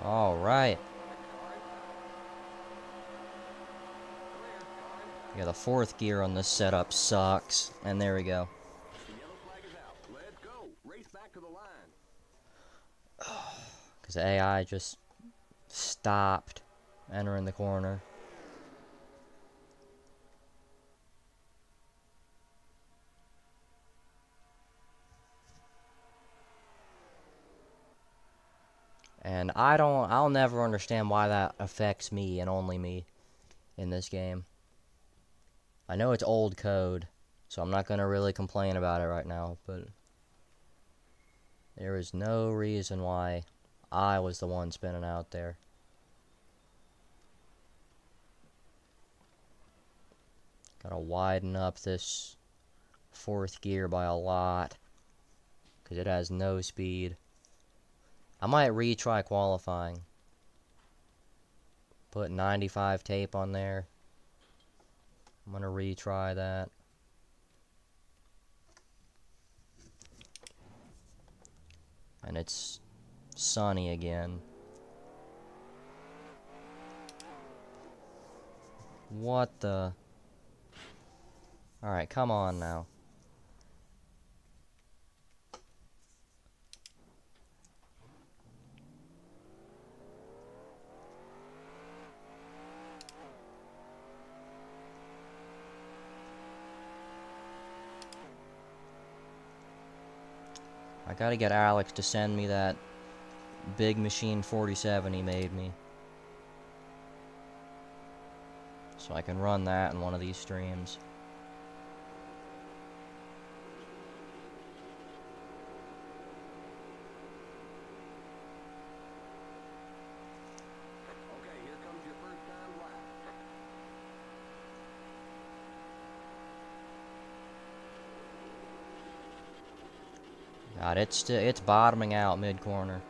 All right. Yeah, the fourth gear on this setup sucks. And there we go. Because AI just stopped entering the corner. And I'll never understand why that affects me and only me in this game. I know it's old code, so I'm not going to really complain about it right now, but there is no reason why I was the one spinning out there. Gotta widen up this fourth gear by a lot, because it has no speed. I might retry qualifying. Put 95 tape on there. I'm gonna retry that. And it's sunny again. What the? Alright, come on now. I gotta get Alex to send me that Big Machine 47 he made me. So I can run that in one of these streams. Okay, here comes your first time lap. God, it's bottoming out mid-corner.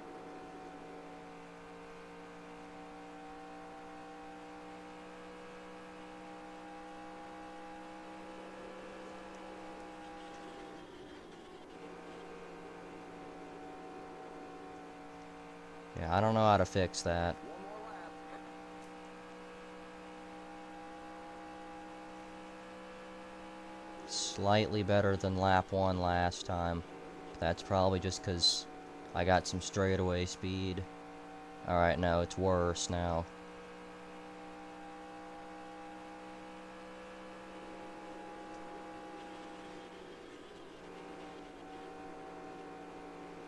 Yeah, I don't know how to fix that. One more lap. Slightly better than lap 1 last time. That's probably just because I got some straightaway speed. Alright, no, it's worse now.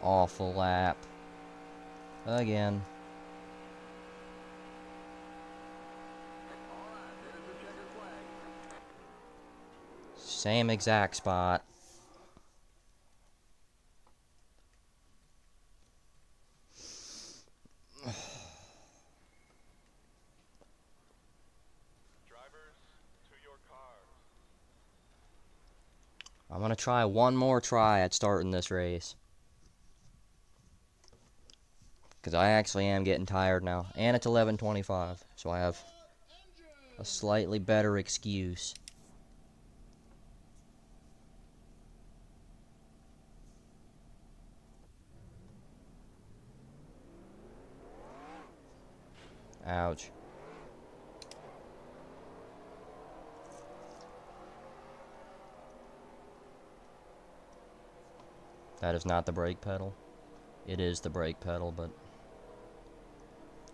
Awful lap. Again. All right, there's the checkered flag. Same exact spot. I'm gonna try one more try at starting this race. Because I actually am getting tired now. And it's 11:25, so I have a slightly better excuse. Ouch. That is not the brake pedal. It is the brake pedal, but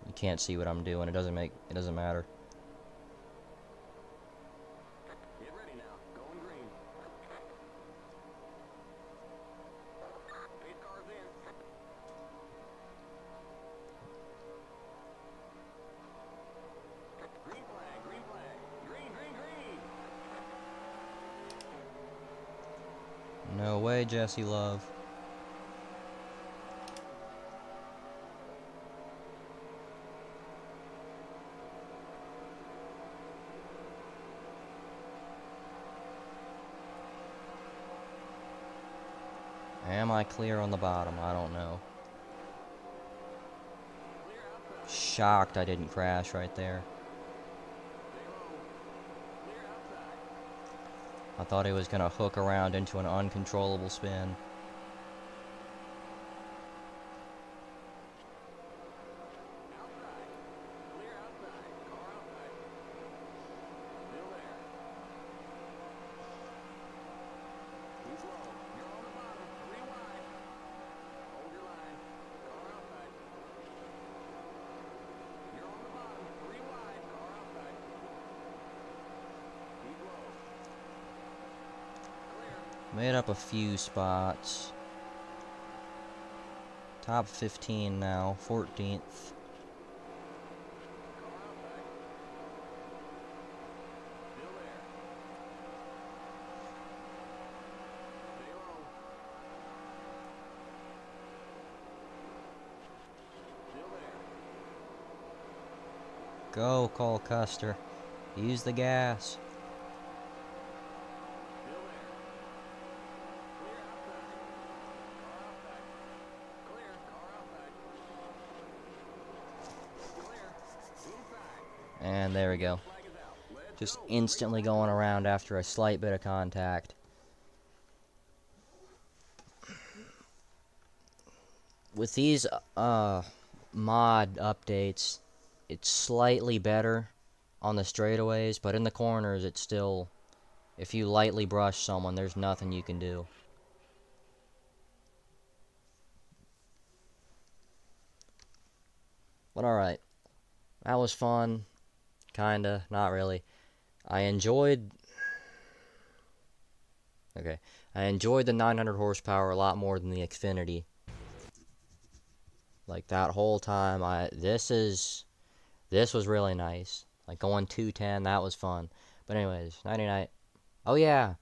you can't see what I'm doing. It doesn't matter. Get ready now. Going green. 8 cars in. Green flag, green flag. Green, green, green. No way, Jesse Love. Am I clear on the bottom? I don't know. Clear outside. Shocked I didn't crash right there. Stay low. Clear outside. I thought he was gonna hook around into an uncontrollable spin. Outside. Clear outside. Car outside. Still there. He's low. You're on the bottom. 3 wide. Hold your line. Car outside. You're on the bottom. 3 wide. Car outside. Keep low. Clear. Made up a few spots. Top 15 now, 14th. Car outside. Still there. Stay low. Still there. Go, Cole Custer. Use the gas. Still there. Clear outside. Car outside. Clear. Car outside. Clear. Inside. And there we go. Flag is out. Let's Just go. instantly going around after a slight bit of contact. With these mod updates, it's slightly better on the straightaways, but in the corners it's still, if you lightly brush someone, there's nothing you can do. But alright, that was fun. Kinda, not really. I enjoyed the 900 horsepower a lot more than the Xfinity. Like that whole time, this was really nice. Like going 210, that was fun. But anyways, nighty night. Oh yeah,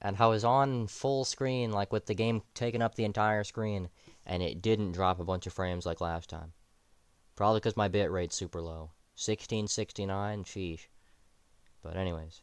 and I was on full screen, like with the game taking up the entire screen, and it didn't drop a bunch of frames like last time. Probably because my bit rate's super low. 1669, sheesh. But anyways.